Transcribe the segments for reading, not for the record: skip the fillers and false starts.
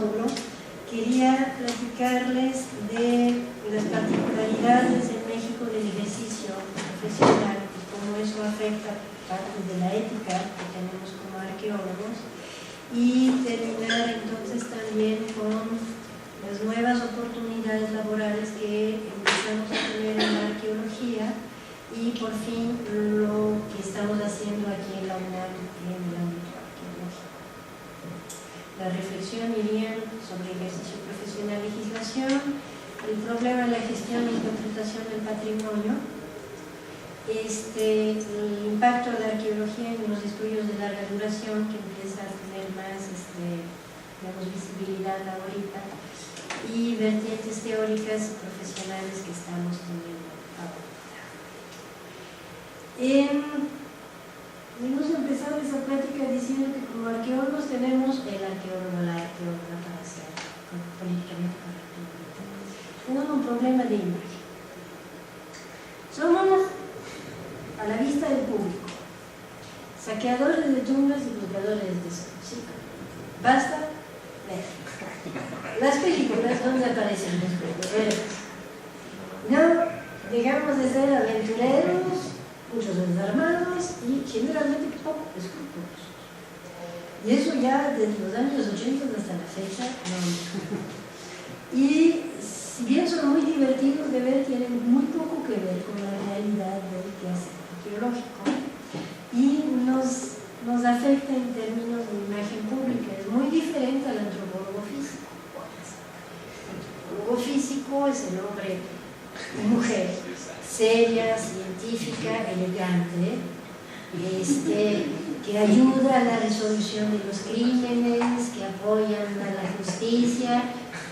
módulo quería platicarles de las particularidades en México del ejercicio profesional y cómo eso afecta parte de la ética que tenemos como arqueólogos, y terminar entonces también con las nuevas oportunidades laborales que empezamos a tener en la arqueología y por fin lo que estamos haciendo aquí en la UNAM en el ámbito arqueológico. La reflexión iría sobre ejercicio profesional, legislación, el problema de la gestión y interpretación del patrimonio, el impacto de la arqueología en los estudios de larga duración, que empieza a tener más digamos, visibilidad ahorita, y vertientes teóricas y profesionales que estamos teniendo ahorita. Hemos empezado esa plática diciendo que como arqueólogos tenemos el arqueólogo, la arqueóloga, para ser políticamente correcto. Tenemos un problema de imagen. Somos, a la vista del público, saqueadores de tumbas y buscadores de tesoros. ¿Sí? Basta ver las películas donde aparecen los juegos. No dejamos de ser aventureros, muchos desarmados y generalmente poco escrupulosos. Y eso ya desde los años 80 hasta la fecha no. Y si bien son muy divertidos de ver, tienen muy poco que ver con la realidad del quehacer arqueológico y nos afecta en términos de imagen pública. Es muy diferente al antropólogo físico. El antropólogo físico es el hombre y mujer seria, científica, elegante, que ayuda a la resolución de los crímenes, que apoyan a la justicia.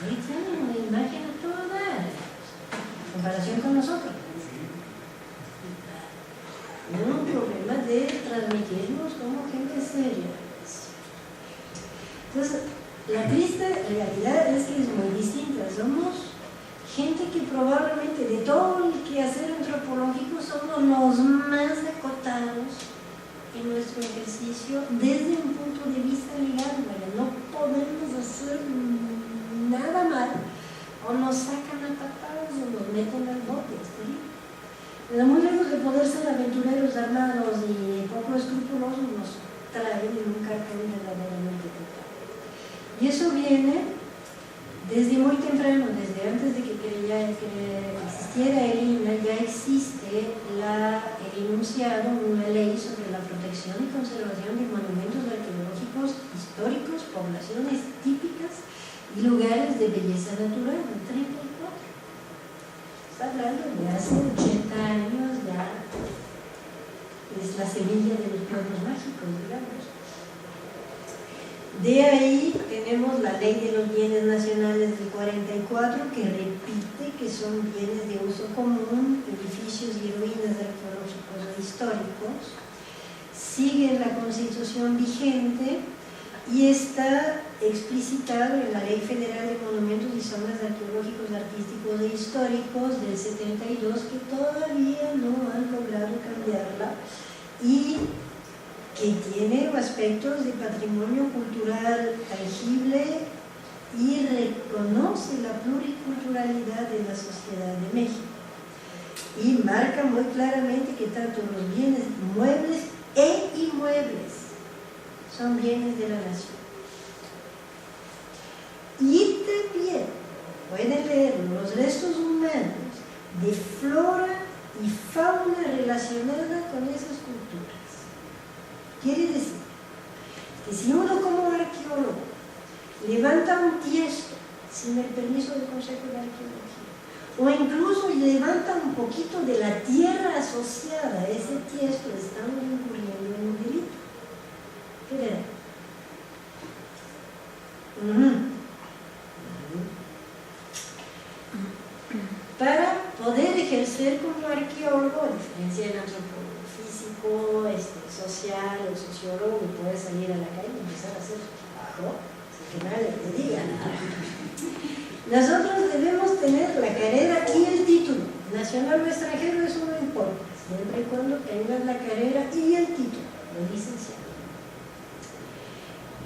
Ahí tienen una imagen a toda dar, en comparación con nosotros. No un problema de transmitirnos como gente seria. Entonces, la triste realidad es que es muy distinta. Somos gente que probablemente de todo el quehacer antropológico somos los más acotados en nuestro ejercicio desde un punto de vista legal. Bueno, no podemos hacer nada mal o nos sacan a patadas o nos meten al bote. Pero muy lejos de poder ser aventureros armados y poco escrupulosos, nos traen en un cartón verdaderamente total. Y eso viene desde muy temprano, desde antes de que existiera el INAH, ya existe el enunciado, una ley sobre la protección y conservación de monumentos arqueológicos históricos, poblaciones típicas y lugares de belleza natural, en 34. Está hablando de hace 80 años, ya es la semilla de los pueblos mágicos, digamos. De ahí tenemos la Ley de los Bienes Nacionales del 44, que repite que son bienes de uso común, edificios y ruinas arqueológicos o históricos. Sigue la Constitución vigente y está explicitado en la Ley Federal de Monumentos y Zonas Arqueológicos, Artísticos e Históricos del 72, que todavía no han logrado cambiarla y que tiene aspectos de patrimonio cultural tangible y reconoce la pluriculturalidad de la sociedad de México. Y marca muy claramente que tanto los bienes muebles e inmuebles son bienes de la nación. Y también pueden leer los restos humanos de flora y fauna relacionada con esas culturas. Quiere decir que si uno como arqueólogo levanta un tiesto sin el permiso del Consejo de Arqueología, o incluso levanta un poquito de la tierra asociada a ese tiesto, estamos incurriendo en un delito. ¿Qué verán? Para poder ejercer como arqueólogo, a diferencia del antropólogo físico, social o sociólogo, que puede salir a la calle y empezar a hacer su trabajo sin que nadie te diga nada, nosotros debemos tener la carrera y el título, nacional o extranjero, eso no importa, siempre y cuando tengas la carrera y el título de licenciado.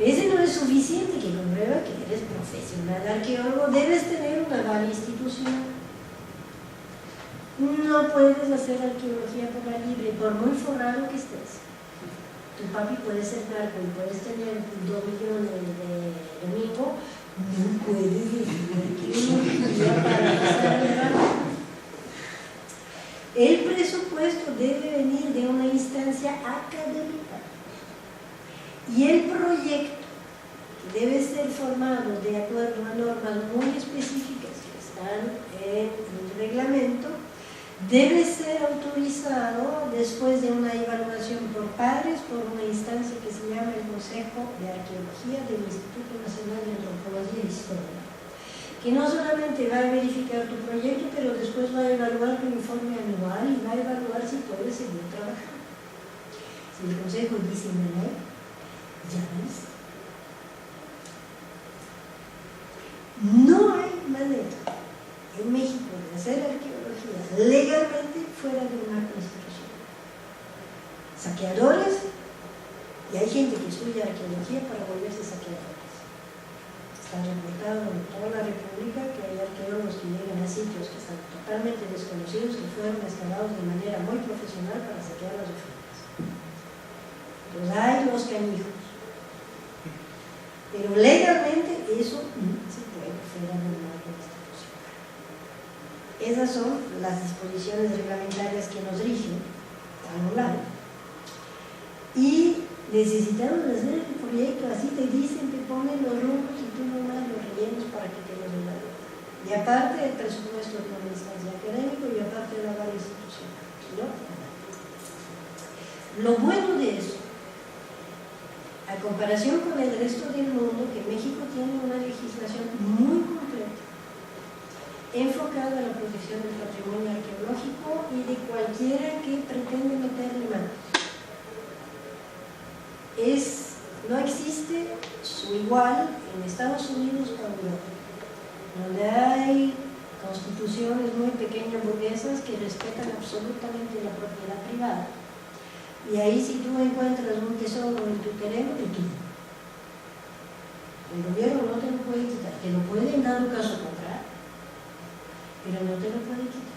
Ese no es suficiente, que comprueba que eres profesional profesional arqueólogo, debes tener un aval institucional. No puedes hacer arqueología por la libre, por muy forrado que estés. Tu papi puede ser narco y puedes tener 2 millones de domingo, no puedes decir arqueología para pasar el rato. El presupuesto debe venir de una instancia académica y el proyecto, que debe ser formado de acuerdo a normas muy específicas que están en el reglamento, debe ser autorizado después de una evaluación por pares por una instancia que se llama el Consejo de Arqueología del Instituto Nacional de Antropología e Historia, que no solamente va a verificar tu proyecto, pero después va a evaluar tu informe anual y va a evaluar si puedes seguir trabajando. Si el Consejo dice no, ya ves. No hay manera en México de hacer arqueología legalmente fuera de una constitución. Saqueadores, y hay gente que estudia arqueología para volverse saqueadores. Está reportado en toda la República que hay arqueólogos que llegan a sitios que están totalmente desconocidos, que fueron excavados de manera muy profesional para saquear las ofrendas. Entonces hay los canijos. Pero legalmente eso no se puede fuera de una constitución. Esas son las disposiciones reglamentarias que nos rigen a lo largo. Y necesitamos hacer el proyecto, así te dicen, te ponen los rumbos y tú nomás los rellenos para que te los evalúen. Y aparte el presupuesto de una instancia académica y aparte la aval institucional. ¿No? Lo bueno de eso, a comparación con el resto del mundo, que México tiene una legislación muy completa, enfocada a la protección del patrimonio arqueológico y de cualquiera que pretende meterle mano. No existe su igual en Estados Unidos o Europa, donde hay constituciones muy pequeñas burguesas que respetan absolutamente la propiedad privada. Y ahí si tú encuentras un tesoro en tu terreno, te quitan. El gobierno no te lo puede quitar, te lo puede en dado caso comprar, pero no te lo puede quitar.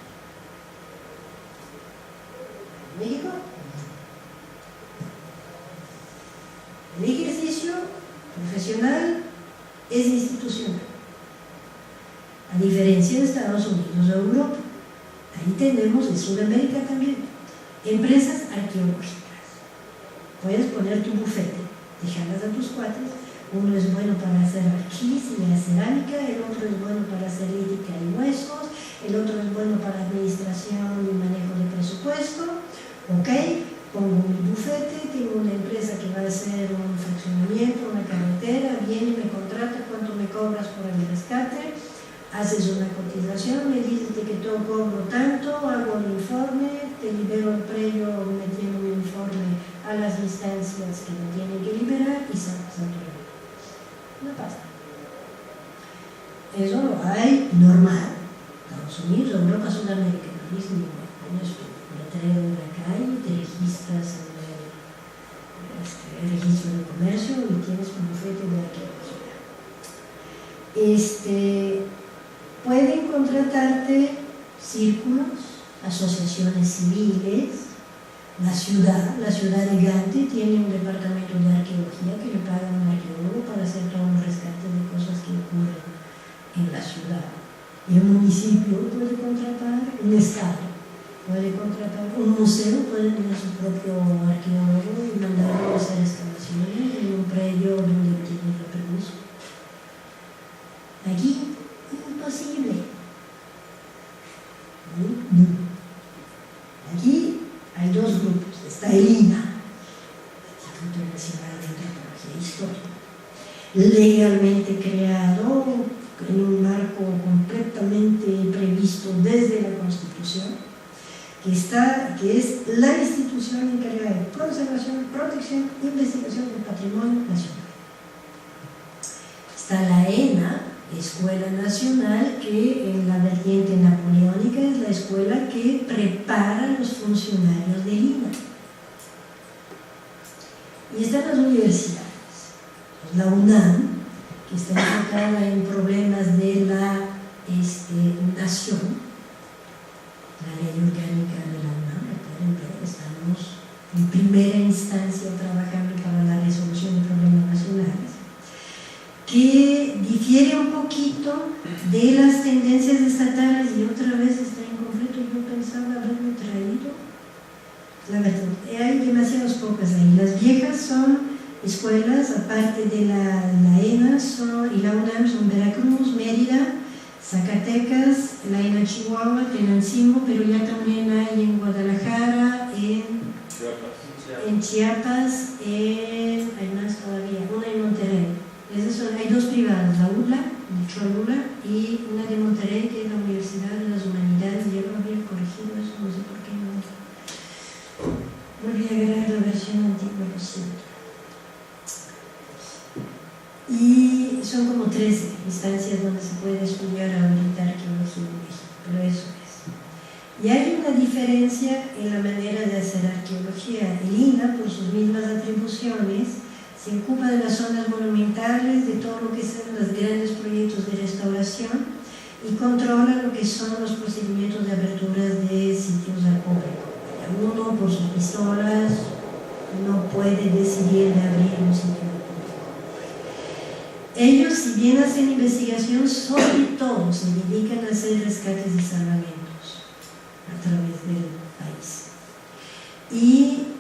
¿México? El ejercicio profesional es institucional, a diferencia de Estados Unidos o Europa. Ahí tenemos, en Sudamérica también, empresas arqueológicas. Puedes poner tu bufete, dejarlas a tus cuates. Uno es bueno para hacer arquís y la cerámica, el otro es bueno para hacer lítica y huesos, el otro es bueno para administración y manejo de presupuesto. Ok, pongo mi bufete, tengo una empresa que va a hacer un fraccionamiento, una carretera, viene y me contrata, ¿cuánto me cobras por el rescate? Haces una cotización, me dices que yo cobro tanto, hago el informe, te libero el predio metiendo mi informe a las instancias que lo tienen que liberar y sacas a tu vida. No pasa. Eso lo hay normal. Estados Unidos, Europa, Sudamérica, no dicen igual. Pones tu letrero en la calle, te registras en el registro de comercio y tienes un bufete de arqueología. Pueden contratarte círculos, asociaciones civiles, la ciudad de Gante tiene un departamento de arqueología que le paga a un arqueólogo para hacer todo un rescate de cosas que ocurren en la ciudad. Y un municipio puede contratar, un estado puede contratar, un museo puede tener su propio arqueólogo y mandarlo a hacer excavaciones en un predio donde tiene el permiso. Aquí imposible. No. Aquí hay dos grupos. Está el INA, Instituto Nacional de Antropología e Historia, legalmente creado en un marco completamente previsto desde la Constitución, que es la institución encargada de conservación, protección e investigación del patrimonio nacional. Está la ENA, Escuela Nacional, que en la vertiente napoleónica es la escuela que prepara a los funcionarios del INA. Y están las universidades. La UNAM, que está enfocada en problemas de la nación, la ley orgánica de la UNAM. Estamos en primera instancia trabajando para la resolución de problemas nacionales, que difiere un poquito de las tendencias estatales, y otra vez está en conflicto. Yo pensaba haberme traído, la verdad, hay demasiadas pocas ahí. Las viejas son escuelas, aparte de la ENA y la UNAM, son Veracruz, Mérida, Zacatecas, la ENA Chihuahua, Tenancingo, pero ya también hay en Guadalajara, en Chiapas, hay más todavía, una en Monterrey. Hay dos privadas, la ULA, de Cholula, y una de Monterrey, que es la Universidad de las Humanidades. Yo lo había corregido eso, no sé por qué no. Volví a agregar la versión antigua, lo siento. Y son como 13 instancias donde se puede estudiar ahorita arqueología en México, pero eso es. Y hay una diferencia en la manera de hacer arqueología. El INAH, por sus mismas atribuciones, se ocupa de las zonas monumentales, de todo lo que son los grandes proyectos de restauración, y controla lo que son los procedimientos de aperturas de sitios al público. Uno, por sus pistolas, no puede decidir de abrir un sitio al público. Ellos, si bien hacen investigación, sobre todo se dedican a hacer rescates y salvamentos a través del país. Y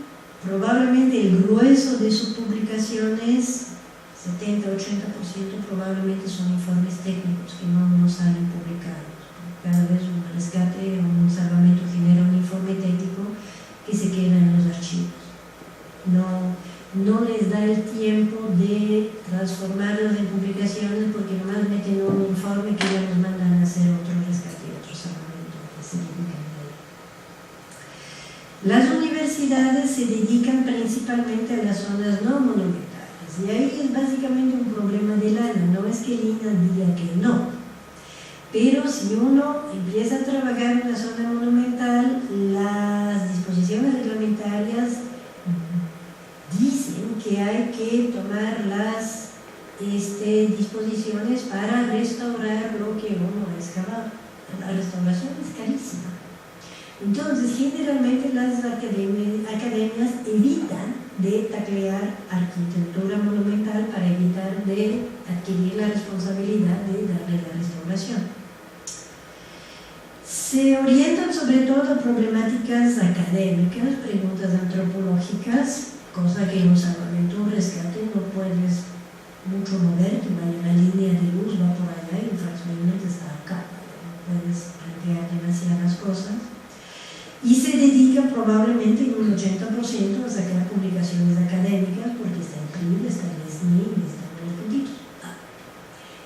probablemente el grueso de sus publicaciones, 70-80%, probablemente son informes técnicos que no salen publicados. Cada vez un rescate o un salvamento genera un informe técnico que se queda en los archivos. No les da el tiempo de transformarlos en publicaciones, porque nomás meten un informe que ya nos mandan a hacer otro rescate y otro salvamento que se dedican a ello. Las universidades se dedican principalmente a las zonas no monumentales, y ahí es básicamente un problema de lana. No es que el INAH diga que no, pero si uno empieza a trabajar en la zona monumental, las disposiciones reglamentarias dicen que hay que tomar las disposiciones para restaurar lo que uno ha excavado. La restauración es carísima. Entonces, generalmente las academias evitan de taclear arquitectura monumental para evitar de adquirir la responsabilidad de darle la restauración. Se orientan sobre todo a problemáticas académicas, preguntas antropológicas, cosa que en un salvamento, un rescate, no puedes mucho mover, que vaya una línea de luz, va por allá y fácilmente está acá, no puedes plantear demasiadas cosas. Y se dedica probablemente en un 80% a sacar publicaciones académicas, porque está en PRI, está en SNI, está en los puntitos.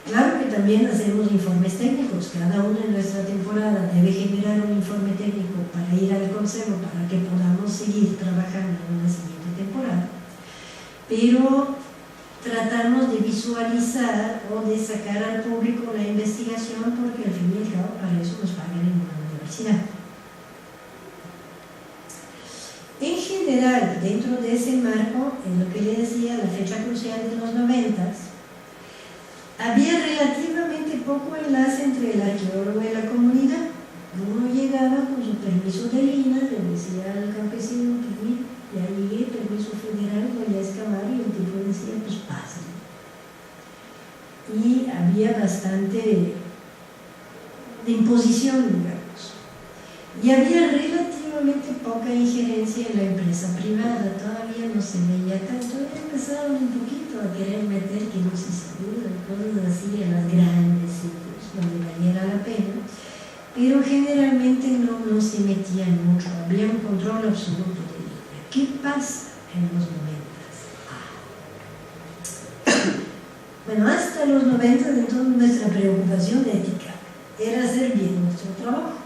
Claro que también hacemos informes técnicos. Cada uno en nuestra temporada debe generar un informe técnico para ir al consejo, para que podamos seguir trabajando en la siguiente temporada. Pero tratamos de visualizar o de sacar al público la investigación, porque al fin y al cabo para eso nos pagan en una universidad. En general, dentro de ese marco, en lo que le decía, la fecha crucial de los 90s, había relativamente poco enlace entre el arqueólogo y la comunidad. Uno llegaba con su permiso de INAH, le decía al campesino que mira, ya llegué, permiso federal, voy a excavar, y el tipo decía, pues pásale. Y había bastante de imposición, digamos. Y había relativamente poca injerencia en la empresa privada, todavía no se veía tanto. Empezaron un poquito a querer meter que no se seguro, cosas así en los grandes sitios donde valiera la pena, pero generalmente no se metían mucho, había un control absoluto de línea. ¿Qué pasa en los 90s? Bueno, hasta los 90s, entonces nuestra preocupación ética era hacer bien nuestro trabajo.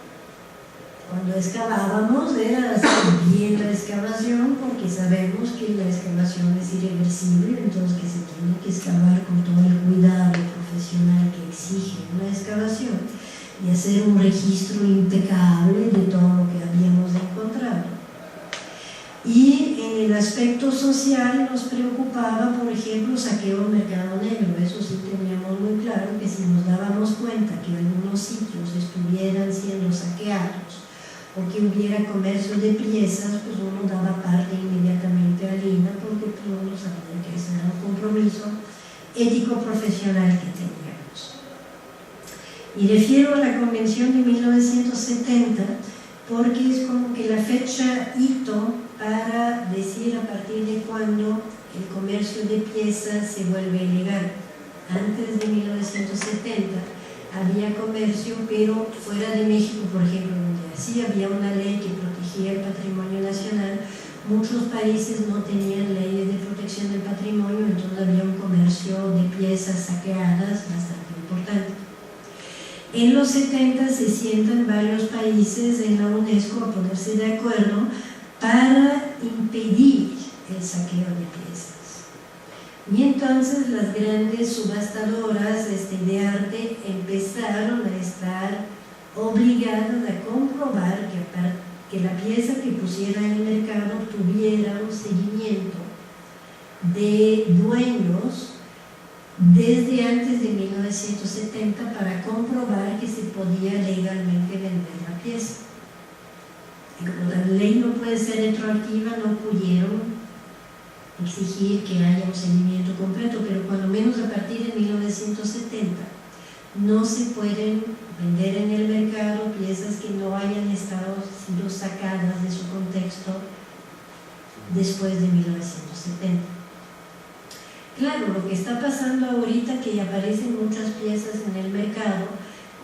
Cuando excavábamos era hacer bien la excavación, porque sabemos que la excavación es irreversible, entonces que se tiene que excavar con todo el cuidado profesional que exige una excavación y hacer un registro impecable de todo lo que habíamos encontrado. Y en el aspecto social nos preocupaba, por ejemplo, saqueo del mercado negro. Eso sí teníamos muy claro, que si nos dábamos cuenta que algunos sitios estuvieran siendo saqueados o que hubiera comercio de piezas, pues uno daba parte inmediatamente al INA, porque pues uno sabía que ese era un compromiso ético-profesional que teníamos. Y refiero a la Convención de 1970, porque es como que la fecha hito para decir a partir de cuándo el comercio de piezas se vuelve ilegal. Antes de 1970 había comercio, pero fuera de México, por ejemplo, donde así había una ley que protegía el patrimonio nacional, muchos países no tenían leyes de protección del patrimonio, entonces había un comercio de piezas saqueadas bastante importante. En los 70 se sientan varios países en la UNESCO a ponerse de acuerdo para impedir el saqueo de piezas. Y entonces las grandes subastadoras de arte empezaron a estar obligadas a comprobar que la pieza que pusiera en el mercado tuviera un seguimiento de dueños desde antes de 1970 para comprobar que se podía legalmente vender la pieza. Y como la ley no puede ser retroactiva, no pudieron exigir que haya un seguimiento completo, pero cuando menos a partir de 1970 no se pueden vender en el mercado piezas que no hayan sido sacadas de su contexto después de 1970. Claro, lo que está pasando ahorita, que aparecen muchas piezas en el mercado,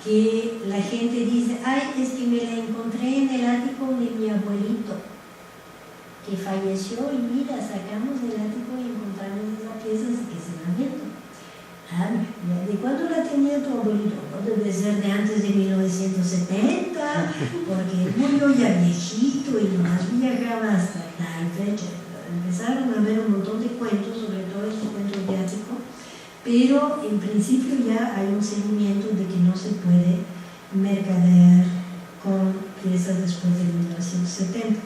que la gente dice, ay, es que me la encontré en el ático de mi abuelito, que falleció, y mira, sacamos del ático y encontramos esa pieza que se la vendo. Ah, ¿de cuándo la tenía tu abuelito? No debe ser de antes de 1970, porque murió ya viejito y nomás viajaba hasta tal fecha. Empezaron a haber un montón de cuentos, sobre todo estos cuentos de ático, pero en principio ya hay un seguimiento de que no se puede mercadear con piezas después de 1970.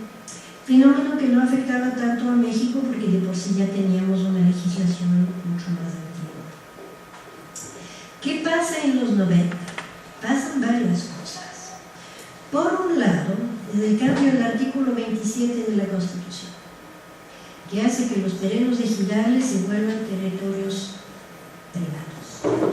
Fenómeno que no afectaba tanto a México porque de por sí ya teníamos una legislación mucho más antigua. ¿Qué pasa en los 90? Pasan varias cosas. Por un lado, es el cambio del artículo 27 de la Constitución, que hace que los terrenos ejidales se vuelvan territorios privados.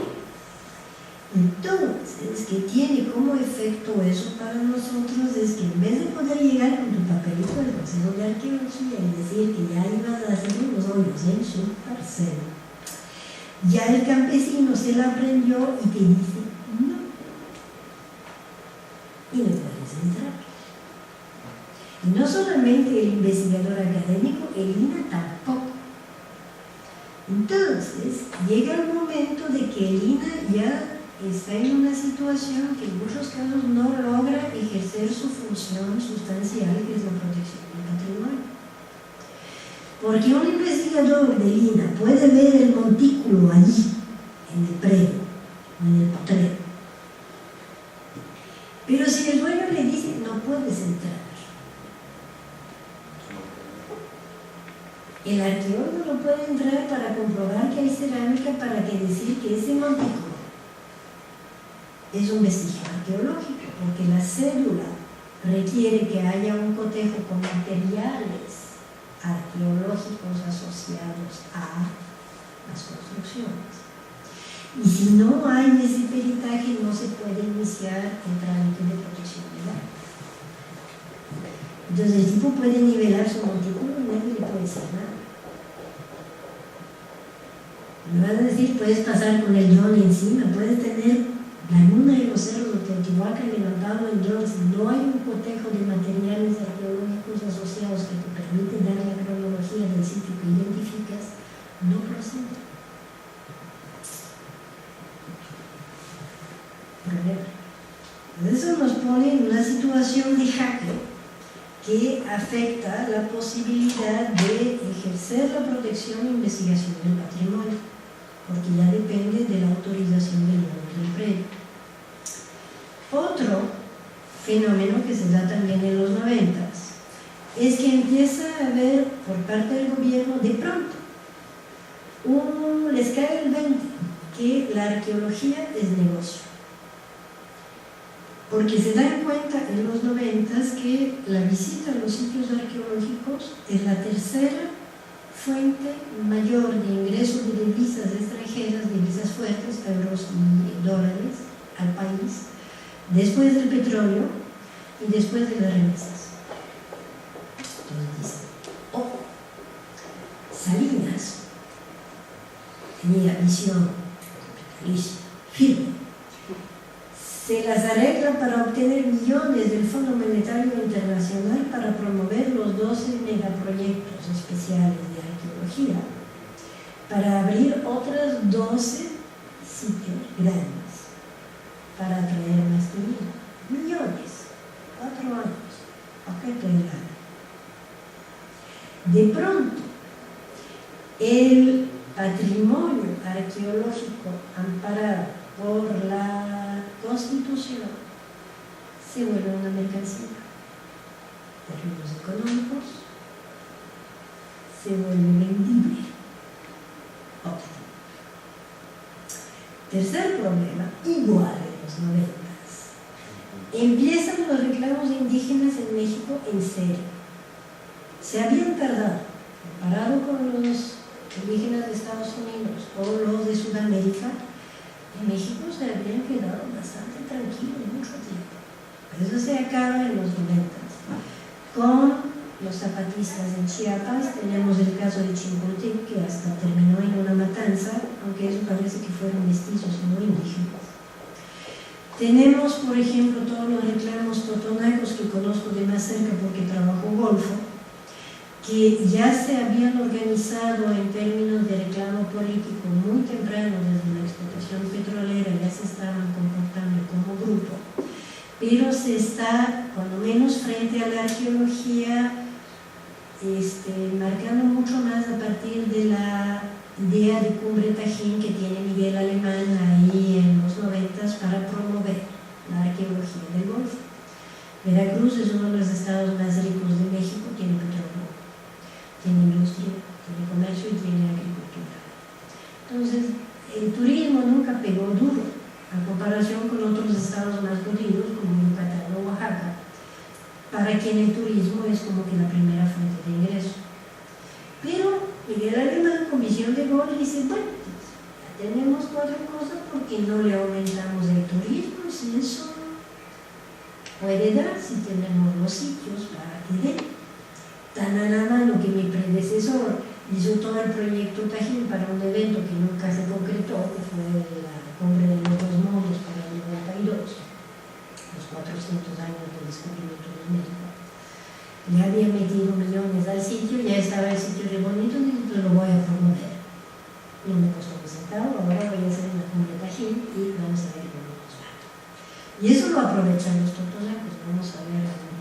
Entonces, ¿qué tiene como efecto eso para nosotros? Es que en vez de poder llegar con tu papelito al Consejo de Arqueología y decir que ya ibas a hacer unos hoyos en su parcela, ya el campesino se la aprendió y te dice no. Y no puedes entrar. Y no solamente el investigador académico, el INA tampoco. Entonces, llega el momento de que el INA ya está en una situación que en muchos casos no logra ejercer su función sustancial, que es la protección del patrimonio. Porque un investigador del INA puede ver el montículo allí, en el predio, en el potrero. Pero si el dueño le dice, no puedes entrar, el arqueólogo no puede entrar para comprobar que hay cerámica, para que decir que ese montículo es un vestigio arqueológico, porque la cédula requiere que haya un cotejo con materiales arqueológicos asociados a las construcciones. Y si no hay ese peritaje, no se puede iniciar el trámite de protección legal. Entonces el tipo puede nivelar su montículo y nadie le puede decir nada. Me van a decir, puedes pasar con el dron encima, puedes tener la luna de los cerros de Teotihuacán levantado en dron. Si no hay un cotejo de materiales arqueológicos asociados que te permite dar la cronología del sitio que identificas, no procede. Eso nos pone en una situación de jaque que afecta la posibilidad de ejercer la protección e investigación del patrimonio, porque ya depende de la autorización del dueño del predio. Otro fenómeno que se da también en los 90 es que empieza a haber por parte del gobierno de pronto les cae el 20 que la arqueología es negocio, porque se dan cuenta en los 90 que la visita a los sitios arqueológicos es la tercera fuente mayor de ingresos de divisas extranjeras, divisas fuertes, euros y dólares al país, después del petróleo y después de las remesas. Entonces dicen, Salinas tenía visión capitalista firme, se las arregla para obtener millones del Fondo Monetario Internacional para promover los 12 megaproyectos especiales de arqueología, para abrir otras 12 sitios grandes, para atraer más dinero. Millones, 4 años, objeto de gana. De pronto, el patrimonio arqueológico amparado por la Constitución se vuelve una mercancía. Términos económicos, se vuelve vendible. Tercer problema, igual en los 90. Empiezan los reclamos indígenas en México en serio. Se habían tardado, comparado con los indígenas de Estados Unidos o los de Sudamérica, en México se habían quedado bastante tranquilos mucho tiempo. Eso se acaba en los 90. Con los zapatistas en Chiapas tenemos el caso de Chimpultepec, que hasta terminó en una matanza, aunque eso parece que fueron mestizos y no indígenas. Tenemos, por ejemplo, todos los reclamos totonacos que conozco de más cerca porque trabajo Golfo, que ya se habían organizado en términos de reclamo político muy temprano desde la explotación petrolera, ya se estaban comportando como grupo, pero se está, cuando menos frente a la arqueología, marcando mucho más a partir de la idea de Cumbre Tajín que tiene Miguel Alemán ahí en los 90 para promover la arqueología del Golfo. Veracruz es uno de los estados más ricos de México, tiene petróleo, tiene industria, tiene comercio y tiene agricultura. Entonces, el turismo nunca pegó duro, a comparación con otros estados más jodidos como Yucatán o Oaxaca, para quien el turismo es como que la primera fuente de ingreso. Pero Miguel Alemán, con visión de gol, dice, bueno, ya tenemos 4 cosas, porque no le aumentamos el turismo, si eso puede dar, si tenemos los sitios para que dé. Tan a la mano que mi predecesor hizo todo el proyecto Tajín para un evento que nunca se concretó, que fue la Cumbre de los Dos Mundos para el 92, los 400 años del descubrimiento de América. Le había metido millones al sitio, ya estaba el sitio de bonito, y pues lo voy a promover. No me costó un centavo, ahora voy a hacer una Cumbre Tajín y vamos a ver cómo nos va. Y eso lo aprovechan los totonacos, vamos a ver la situación.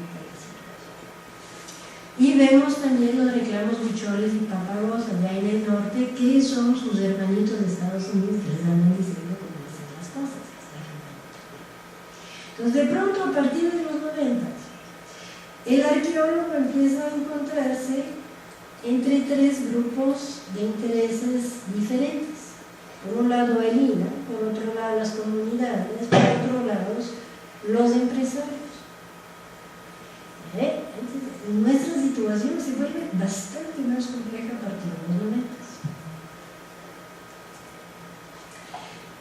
Y vemos también los reclamos huicholes y papagos allá en el norte, que son sus hermanitos de Estados Unidos que les andan diciendo cómo hacer las cosas. Entonces, de pronto, a partir de los 90, el arqueólogo empieza a encontrarse entre 3 grupos de intereses diferentes. Por un lado el INA, por otro lado las comunidades, por otro lado los empresarios. Nuestra situación se vuelve bastante más compleja a partir de los 90.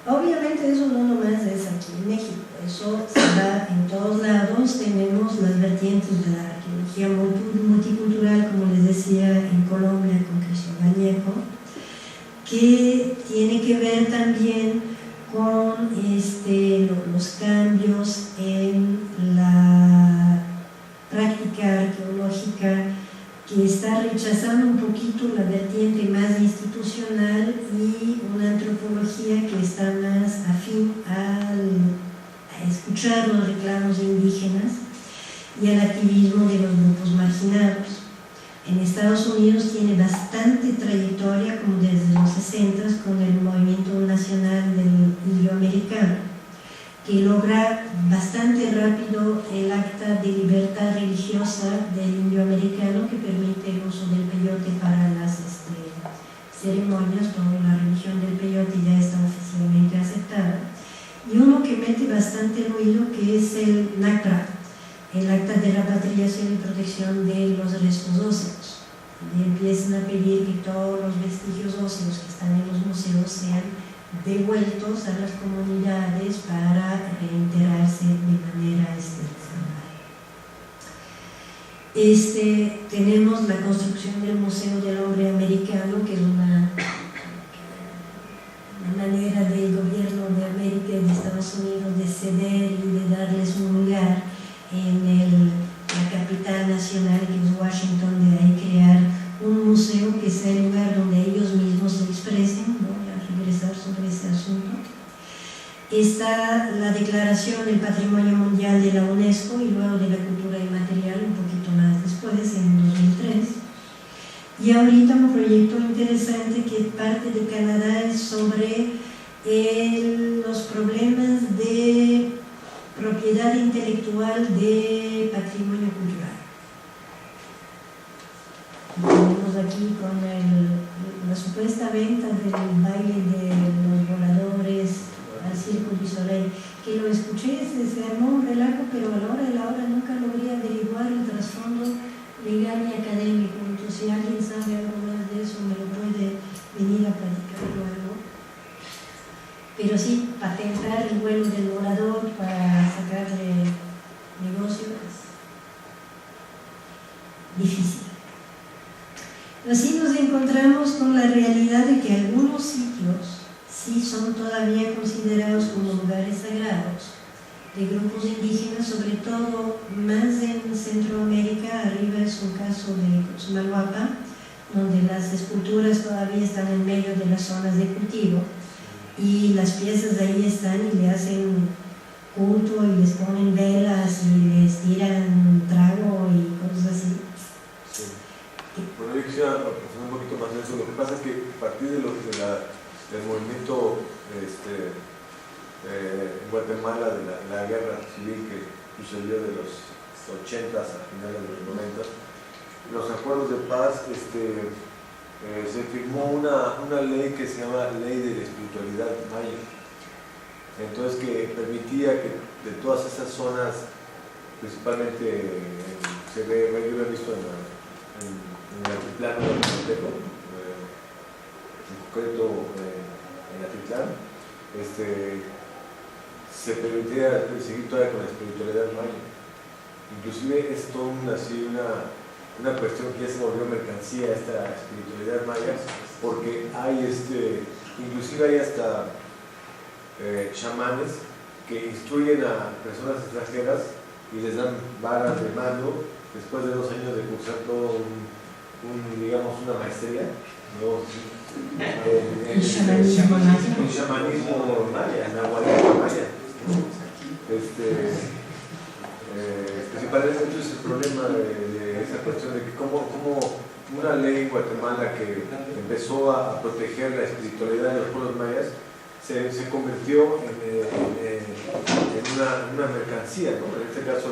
Obviamente eso no nomás es aquí en México, eso se da en todos lados. Tenemos las vertientes de la arqueología multicultural, como les decía, en Colombia con Cristian Vallejo, que tiene que ver también con los cambios en la práctica arqueológica, que está rechazando un poquito la vertiente más institucional y una antropología que está más afín a escuchar los reclamos indígenas y al activismo de los grupos marginados. En Estados Unidos tiene bastante trayectoria, como desde los 60, con el movimiento nacional del indio americano, que logra bastante rápido el acta de libertad religiosa del indio americano que permite el uso del peyote para las ceremonias. Toda la religión del peyote ya está oficialmente aceptada. Y uno que mete bastante ruido, que es el NACRA, el acta de repatriación y protección de los restos óseos. Y empiezan a pedir que todos los vestigios óseos que están en los museos sean devueltos a las comunidades para reenterrarse de manera salvaje. Tenemos la construcción del Museo del Hombre Americano, que es una manera del gobierno de América y de Estados Unidos de ceder y de darles un lugar en la capital nacional, que es Washington, de ahí crear un museo que sea el lugar donde ellos mismos se expresen. Voy a regresar sobre ese asunto. Está la Declaración del Patrimonio Mundial de la UNESCO y luego de la Cultura Inmaterial un poquito más después, en 2003. Y ahorita un proyecto interesante que parte de Canadá es sobre los problemas de propiedad intelectual de patrimonio cultural. Tenemos aquí con la supuesta venta del baile de los voladores al Circo du Soleil, que lo escuché, se armó un relajo, pero a la hora de la hora nunca logré averiguar el trasfondo legal y académico. Entonces, si alguien sabe algo más de eso, me lo puede venir a platicar luego. Pero sí, patentar el vuelo del volador para sacarle negocio es difícil. Así nos encontramos con la realidad de que algunos sitios sí son todavía considerados como lugares sagrados de grupos indígenas, sobre todo más en Centroamérica. Arriba es un caso de Coxmalhuapa, donde las esculturas todavía están en medio de las zonas de cultivo y las piezas de ahí están y le hacen culto y les ponen velas y les tiran trago y cosas así. Sí. Bueno, yo quisiera profundizar un poquito más en eso. Lo que pasa es que a partir del movimiento en Guatemala, de la guerra civil que sucedió de los 80s a finales de los 90, los acuerdos de paz, se firmó una ley que se llama Ley de la Espiritualidad Maya. Entonces, que permitía que de todas esas zonas, principalmente yo lo he visto en el altiplano del Mazteco, en concreto en Atitlán, se permitía seguir todavía con la espiritualidad maya. Inclusive es toda una cuestión que ya se volvió mercancía esta espiritualidad maya, porque hay inclusive hay hasta chamanes que instruyen a personas extranjeras y les dan varas de mando después de 2 años de cursar todo digamos una maestría, ¿no? En chamanismo maya, en nahualismo maya. Principalmente es el problema de esa cuestión de que como una ley en Guatemala que empezó a proteger la espiritualidad de los pueblos mayas se convirtió en una mercancía, ¿no? En este caso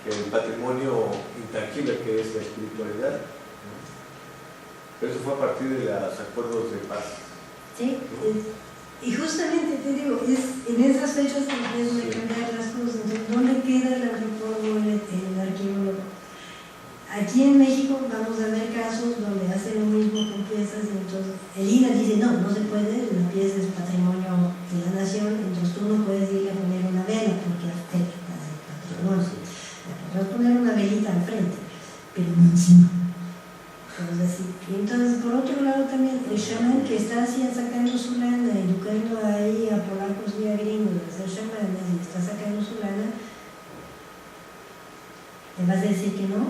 el patrimonio intangible que es la espiritualidad, ¿no? Pero eso fue a partir de los acuerdos de paz. Sí, y justamente te digo, es en esas fechas que empiezan a cambiar las cosas. Entonces, ¿dónde queda el antropólogo, el arqueólogo? Aquí en México vamos a ver casos donde hacen lo mismo con piezas, y entonces el INA dice no se puede, la pieza es patrimonio de la nación, entonces tú no puedes ir a poner una vela porque afecta el patrimonio. Podrás poner una velita al frente, pero no encima. Y entonces, por otro lado también, el chamán que está así sacando su lana, educando ahí a polacos y a gringos a ser chamanes y está sacando su lana, ¿le vas a decir que no?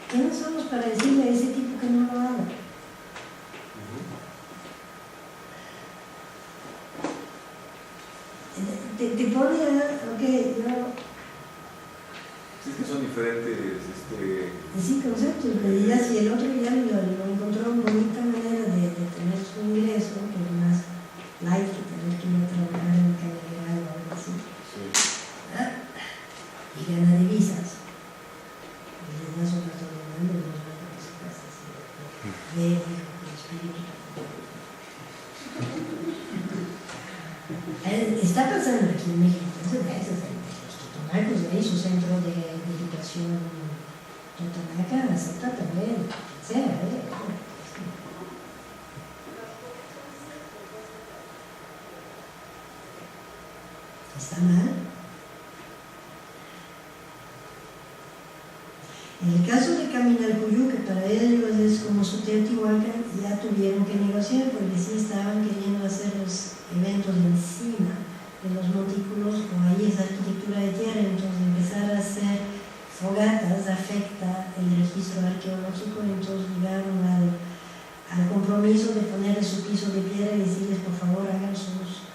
¿Quiénes somos para decirle a ese tipo que no lo haga? Te pone a, ok, yo... Sí, es que son diferentes... Sí, conceptos, y ya si el otro ya lo encontró una bonita manera de tener su ingreso, que es más Está pasando aquí en México, entonces los totonacos de ahí, su centro de educación totonaca, acepta también, sea, ¿está mal? En el caso de Caminalcuyú, que para ellos es como su Teotihuacán, ya tuvieron que negociar porque sí estaban queriendo hacer los eventos encima de los montículos, como ahí es arquitectura de tierra, entonces empezar a hacer fogatas afecta el registro arqueológico, entonces llegaron al compromiso de ponerle su piso de piedra y decirles por favor hagan sus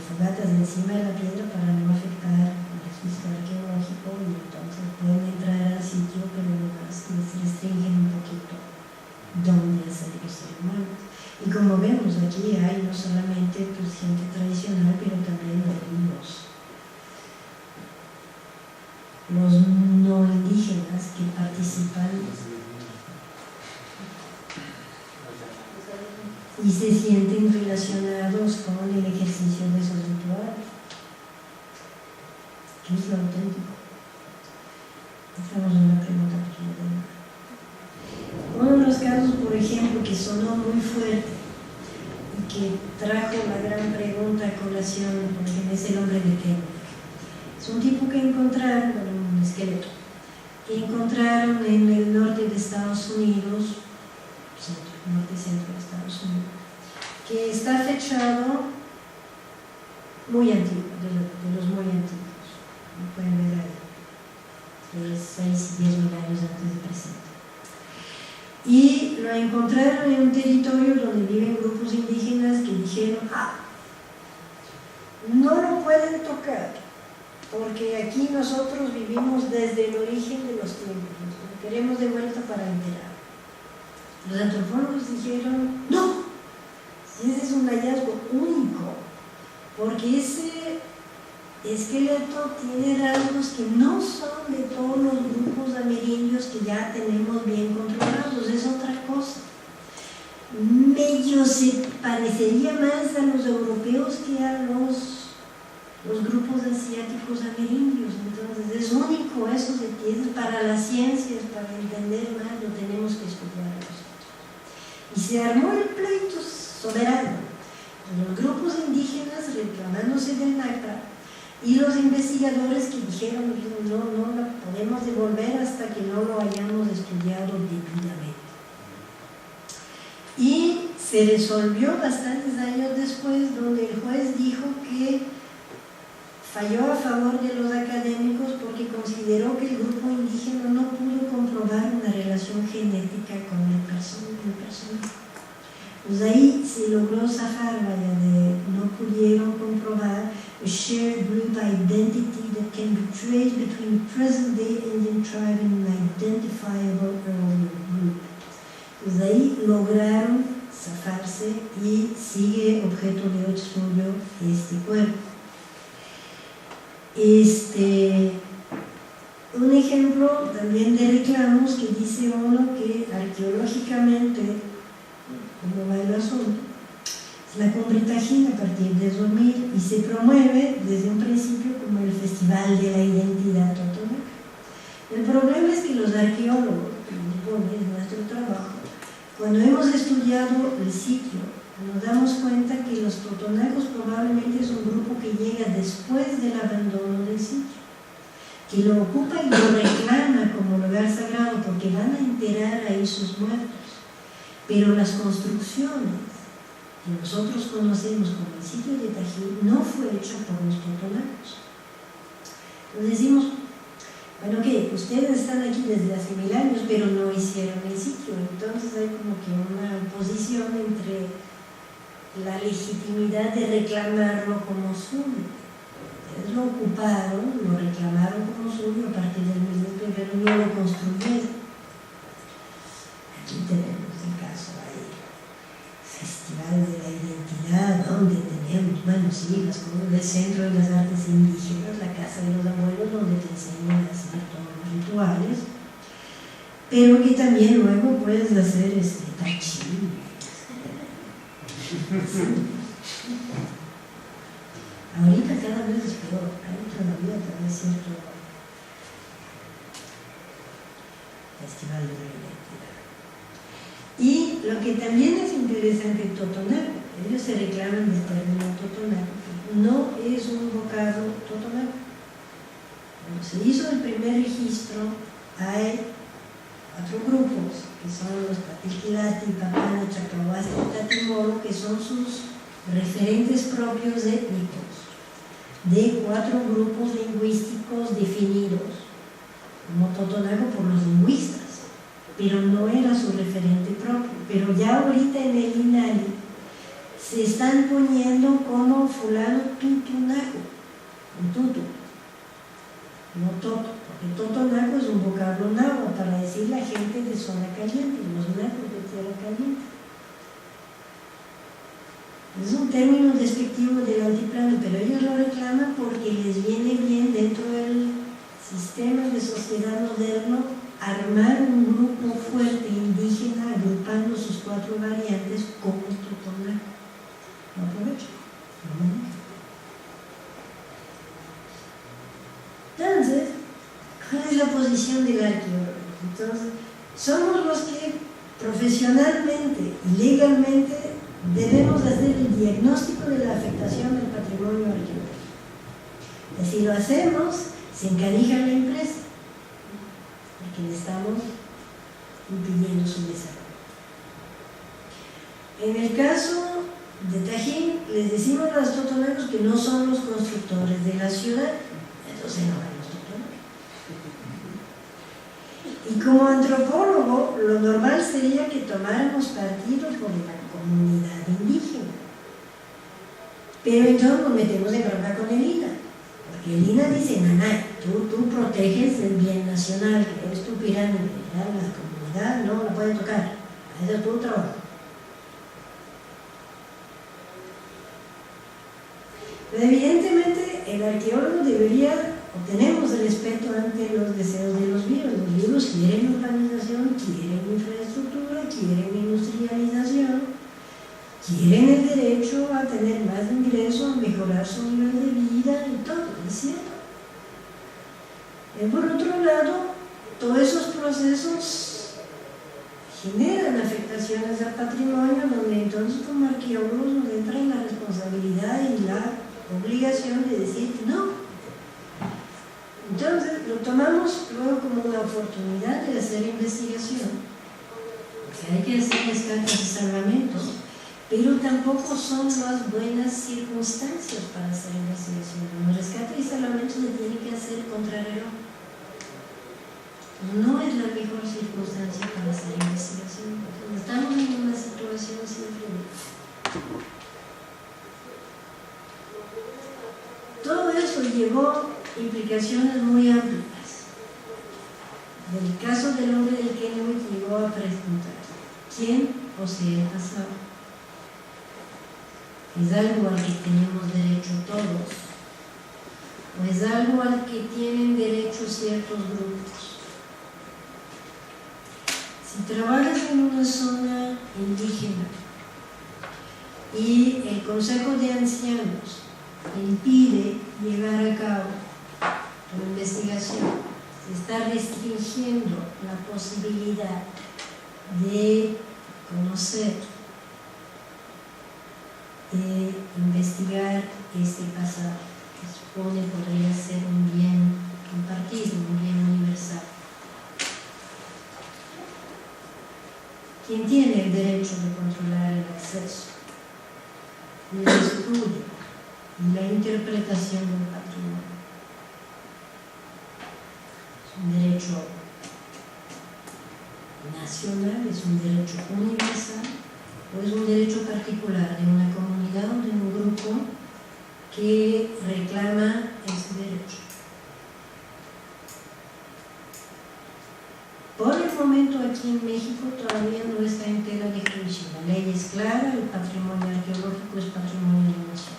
fogatas encima de la piedra para no afectar el registro arqueológico, y entonces pueden entrar al sitio pero además les restringen un poquito dónde hacer los ceremonias. Y como vemos aquí hay no solamente pues, gente tradicional, pero también hay los no indígenas que participan y se sienten relacionados con el ejercicio de esos rituales. ¿Qué es lo auténtico? Hacemos una pregunta moderna. Uno de los casos, por ejemplo, que sonó muy fuerte y que trajo la gran pregunta a colación, porque es el hombre de Kenner. Es un tipo que encontraron, un esqueleto, que encontraron en el norte de Estados Unidos, norte-centro de Estados Unidos, que está fechado muy antiguo, de los muy antiguos. Lo pueden ver ahí, 6 y 10 mil años antes de presente. Y lo encontraron en un territorio donde viven grupos indígenas que dijeron, no lo pueden tocar, porque aquí nosotros vivimos desde el origen de los tiempos, lo queremos de vuelta para enterar. Los antropólogos dijeron, no, ese es un hallazgo único, porque ese esqueleto tiene rasgos que no son de todos los grupos amerindios que ya tenemos bien controlados, es otra cosa. Medio se parecería más a los europeos que a los grupos asiáticos amerindios, entonces es único, eso se tiene para las ciencias, para entender más, lo tenemos que estudiar nosotros. Y se armó el pleito soberano, los grupos indígenas reclamándose del NACRA y los investigadores que dijeron no la podemos devolver hasta que no lo hayamos estudiado debidamente. Y se resolvió bastantes años después, donde el juez dijo que falló a favor de los académicos porque consideró que el grupo indígena no pudo comprobar una relación genética con el persona. Pues ahí se logró zafar, no pudieron comprobar a shared group identity that can be traced between present-day Indian tribe and an identifiable earlier group. Pues ahí lograron zafarse y sigue objeto de estudio este cuerpo. Un ejemplo también de reclamos que dice uno que arqueológicamente, como va el asunto, es la Cumbre Tajín a partir de 2000 y se promueve desde un principio como el Festival de la Identidad Totonaca. El problema es que los arqueólogos, que es nuestro trabajo, cuando hemos estudiado el sitio, nos damos cuenta que los totonacos probablemente es un grupo que llega después del abandono del sitio, que lo ocupa y lo reclama como lugar sagrado porque van a enterrar ahí sus muertos. Pero las construcciones que nosotros conocemos como el sitio de Tajín no fue hecho por los totonacos. Nos decimos, bueno, que ustedes están aquí desde hace 1000 años, pero no hicieron el sitio. Entonces hay como que una oposición entre la legitimidad de reclamarlo como suyo. Ustedes lo ocuparon, lo reclamaron como suyo a partir del mismo, pero no lo construyeron. Aquí tenemos el caso ahí, Festival de la Identidad, donde tenemos, bueno, sí, las cosas del Centro de las Artes Indígenas, la casa de los abuelos, donde te enseñan a hacer todos los rituales, pero que también luego puedes hacer tai chi. Ahorita cada vez es peor, hay todavía cierto festival de la identidad. Y lo que también es interesante en Totonaco, ellos se reclaman del término Totonaco, no es un vocablo Totonaco. Cuando se hizo el primer registro, hay 4 grupos, que son los Patilquilati, Papana, Chacahuasta y Tatimoro, que son sus referentes propios étnicos, de 4 grupos lingüísticos definidos como Totonaco por los lingüistas, pero no era su referente propio. Pero ya ahorita en el INALI se están poniendo como fulano Tutunaco, un tutu, no toto, porque Totonaco es un vocablo náhuatl para decir la gente de zona caliente, los nacos de tierra caliente. Es un término despectivo del altiplano, pero ellos lo reclaman porque les viene bien dentro del sistema de sociedad moderno armar un grupo fuerte indígena agrupando sus 4 variantes como Totonaco. Lo aprovecho. Entonces, ¿cuál es la posición del arqueólogo? Entonces, somos los que profesionalmente y legalmente debemos hacer el diagnóstico de la afectación del patrimonio arqueológico. Y si lo hacemos, se encadija la empresa, porque le estamos impidiendo su desarrollo. En el caso de Tajín, les decimos a los totonacos que no son los constructores de la ciudad, entonces no hay los totonacos. Y como antropólogo, lo normal sería que tomáramos partido por la comunidad indígena. Pero entonces nos metemos en bronca con el INA, porque el INA dice, nanay, tú proteges el bien nacional, que es tu pirámide, ¿ya? La comunidad no la puede tocar, ese es tu trabajo. Pero evidentemente el arqueólogo debería, o tenemos el respeto ante los deseos de los vivos. Los vivos quieren urbanización, quieren infraestructura, quieren industrialización, quieren el derecho a tener más ingresos, a mejorar su nivel de vida y todo, ¿es cierto? Por otro lado, todos esos procesos generan afectaciones al patrimonio, donde entonces como arqueólogos nos entra en la responsabilidad y la obligación de decir que no. Entonces lo tomamos luego como una oportunidad de hacer investigación, porque hay que hacer rescates y salvamentos, pero tampoco son las buenas circunstancias para hacer investigación. Los rescates y salvamentos se tienen que hacer contra reloj. No es la mejor circunstancia para hacer investigación. Entonces, estamos en una situación siempre de... Todo eso llevó implicaciones muy amplias. En el caso del hombre del Kennewick llegó a preguntar: ¿quién posee el pasado? ¿Es algo al que tenemos derecho todos? ¿O es algo al que tienen derecho ciertos grupos? Si trabajas en una zona indígena y el Consejo de Ancianos impide llevar a cabo tu investigación, se está restringiendo la posibilidad de conocer, de investigar este pasado, que supone podría ser un bien compartido, un bien universal. ¿Quién tiene el derecho de controlar el acceso, el estudio y la interpretación del patrimonio? Es un derecho nacional, es un derecho universal, o es un derecho particular de una comunidad o de un grupo que reclama ese derecho. Por el momento aquí en México todavía no está en tela de juicio. La ley es clara, el patrimonio arqueológico es patrimonio de la nación.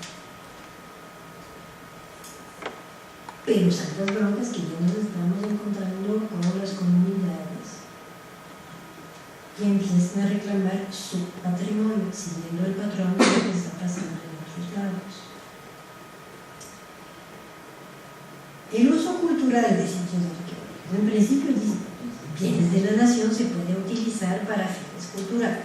Pero santas broncas que ya nos estamos encontrando con las comunidades que empiezan a reclamar su patrimonio, siguiendo el patrón de lo que está pasando en otros lados. plural de sitios arqueológicos. En principio dice, bienes de la nación se puede utilizar para fines culturales.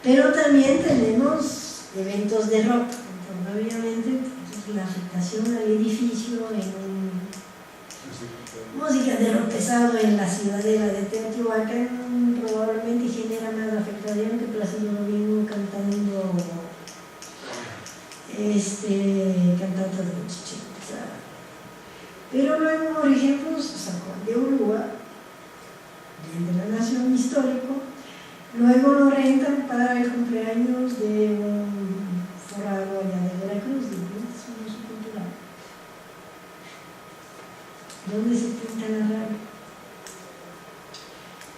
Pero también tenemos eventos de rock. Entonces, obviamente, la afectación al edificio en música de rock pesado en la ciudadela de Teotihuacán probablemente genera más afectación que Plácido Domingo cantando cantantes de los 80. Pero luego, por ejemplo, San Juan de Ulúa, bien de la nación histórico, luego lo rentan para el cumpleaños de un forado allá de Veracruz, de un uso cultural. ¿Dónde se pinta la radio?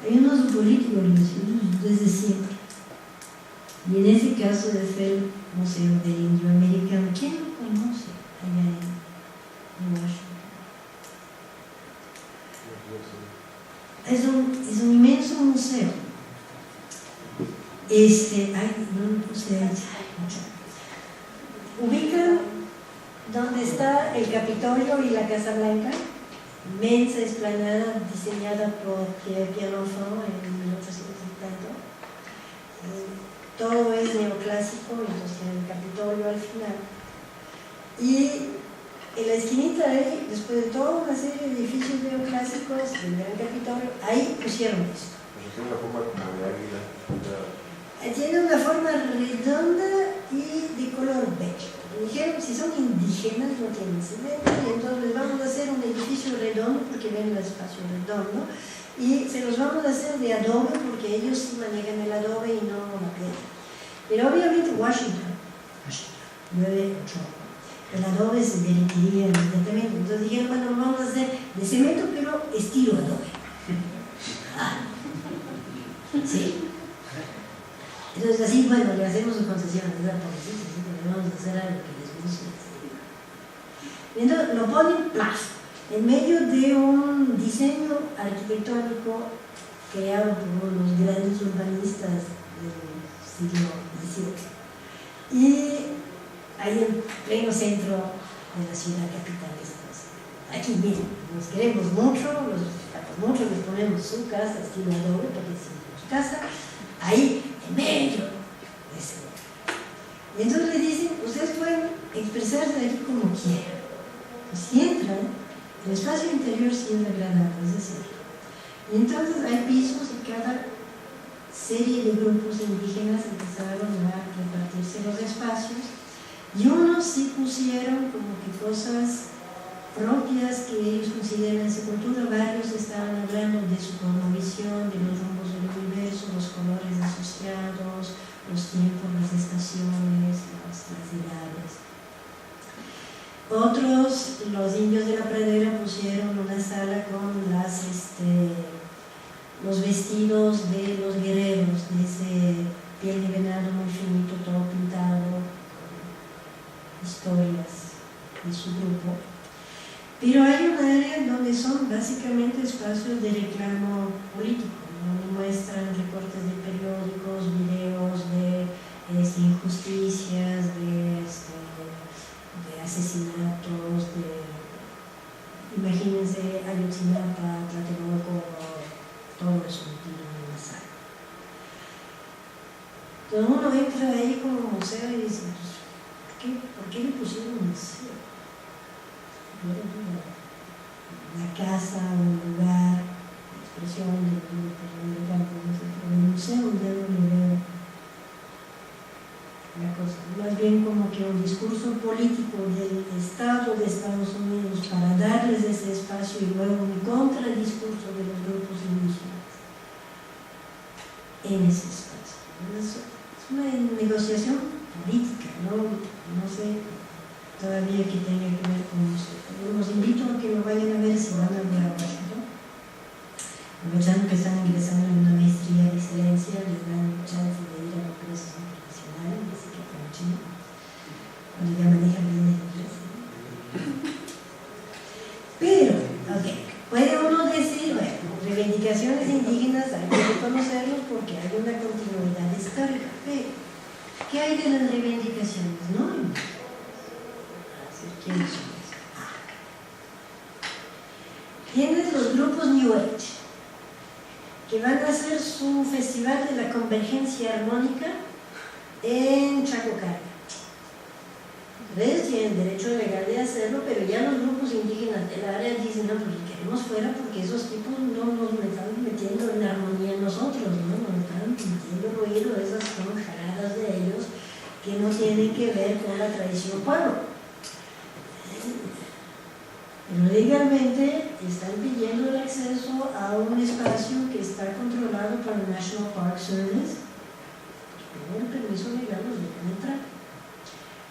Hay un uso político desde siempre. Y en ese caso es el Museo del Indio Americano. ¿Quién lo conoce allá en Washington? Es un inmenso museo. Ubican donde está el Capitolio y la Casa Blanca, inmensa explanada diseñada por Pierre Pierrenfant en 1800 y tanto. Todo es neoclásico, entonces tiene el Capitolio al final. Y en la esquinita ahí, después de toda una serie de edificios neoclásicos del Gran Capitolio, ahí pusieron esto. Tiene una forma como de águila. Tiene una forma redonda y de color beige. Dijeron, si son indígenas no tienen cemento, y entonces les vamos a hacer un edificio redondo porque ven el espacio redondo, y se los vamos a hacer de adobe porque ellos sí manejan el adobe y no la piedra. Pero obviamente Washington 9-8. El adobe se derretiría inmediatamente. Entonces dijeron, bueno, lo vamos a hacer de cemento, pero estilo adobe. Sí. Entonces así, bueno, le hacemos su concesión, ¿verdad? Le vamos a hacer algo que les guste. Entonces lo ponen plaf, en medio de un diseño arquitectónico creado por los grandes urbanistas del siglo XVII. Y ahí en pleno centro de la ciudad capital. Aquí miren, nos queremos mucho, les ponemos su casa, estilo adobe, porque es su casa, ahí en medio de ese lugar. Y entonces le dicen, ustedes pueden expresarse aquí como quieran. Pues si entran, el espacio interior sí es agradable, es decir. Y entonces hay pisos y cada serie de grupos indígenas empezaron a repartirse los espacios. Y unos sí pusieron como que cosas propias que ellos consideran su cultura. Varios estaban hablando de su cosmovisión, de los rumbos del universo, los colores asociados, los tiempos, las estaciones, las edades. Otros, los indios de la pradera, pusieron una sala con los vestidos de los guerreros, de ese piel de venado muy finito, todo pintado, historias de su grupo. Pero hay un área donde son básicamente espacios de reclamo político, donde muestran recortes de periódicos, videos de injusticias, de asesinatos, imagínense Ayotzinapa, Tlatelolco, todo eso metido en una sala. Entonces uno entra ahí como museo y dice, ¿por qué le pusieron un museo? Una casa, un lugar, la expresión del campo, pero el museo ya no le veo la cosa. Más bien como que un discurso político del Estado de Estados Unidos para darles ese espacio y luego un contradiscurso de los grupos indígenas en ese espacio. Es una negociación política, no sé todavía que tenga que ver con eso. Los invito a que lo vayan a ver si van a ver a Washington. Aprovechando que están ingresando en una maestría de excelencia, les dan chance de ir a congresos internacionales, así que aprovechen cuando ya manejan bien el inglés. Pero, ok, puede uno decir, bueno, reivindicaciones indígenas hay que reconocerlos porque hay una continuidad histórica, pero ¿qué hay de las reivindicaciones? No hay. ¿Quiénes son esos? Tienes los grupos New Age, que van a hacer su festival de la convergencia armónica en Chacocarga. ¿Ves? Tienen derecho legal de hacerlo, pero ya los grupos indígenas del área dicen, no, pues queremos fuera porque esos tipos no nos están metiendo en armonía nosotros, ¿no? Nos están metiendo ruido, esas son jaradas de ellos que no tienen que ver con la tradición pueblo. Pero legalmente están pidiendo el acceso a un espacio que está controlado por el National Park Service. Tienen el permiso legal, los dejan entrar.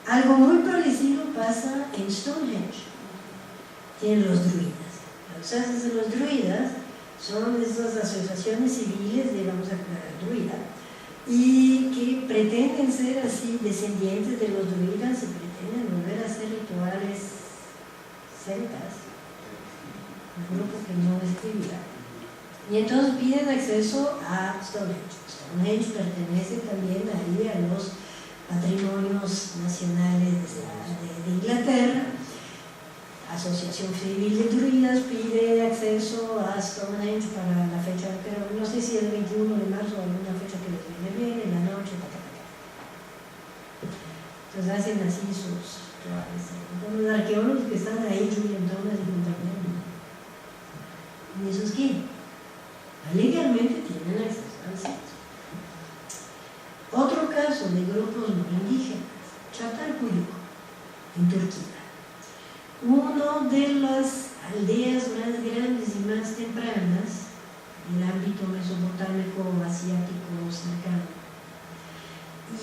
Algo muy parecido pasa en Stonehenge. Tienen los druidas. Los haces de los druidas son esas asociaciones civiles de, vamos a aclarar, druida, y que pretenden ser así descendientes de los druidas y pretenden volver a hacer rituales celtas, un grupo que no escribía, y entonces piden acceso a Stonehenge. Stonehenge pertenece también ahí a los patrimonios nacionales de Inglaterra. Asociación Civil de Druidas pide acceso a Stonehenge para la fecha, pero no sé si el 21 de marzo o alguna fecha que les viene bien, en la noche, entonces hacen así sus los arqueólogos que están ahí, Julian Thomas y Montañón, ¿y esos qué? Legalmente tienen acceso al sitio. Otro caso de grupos no indígenas, Çatalhöyük, en Turquía. Una de las aldeas más grandes y más tempranas del ámbito mesopotámico asiático cercano.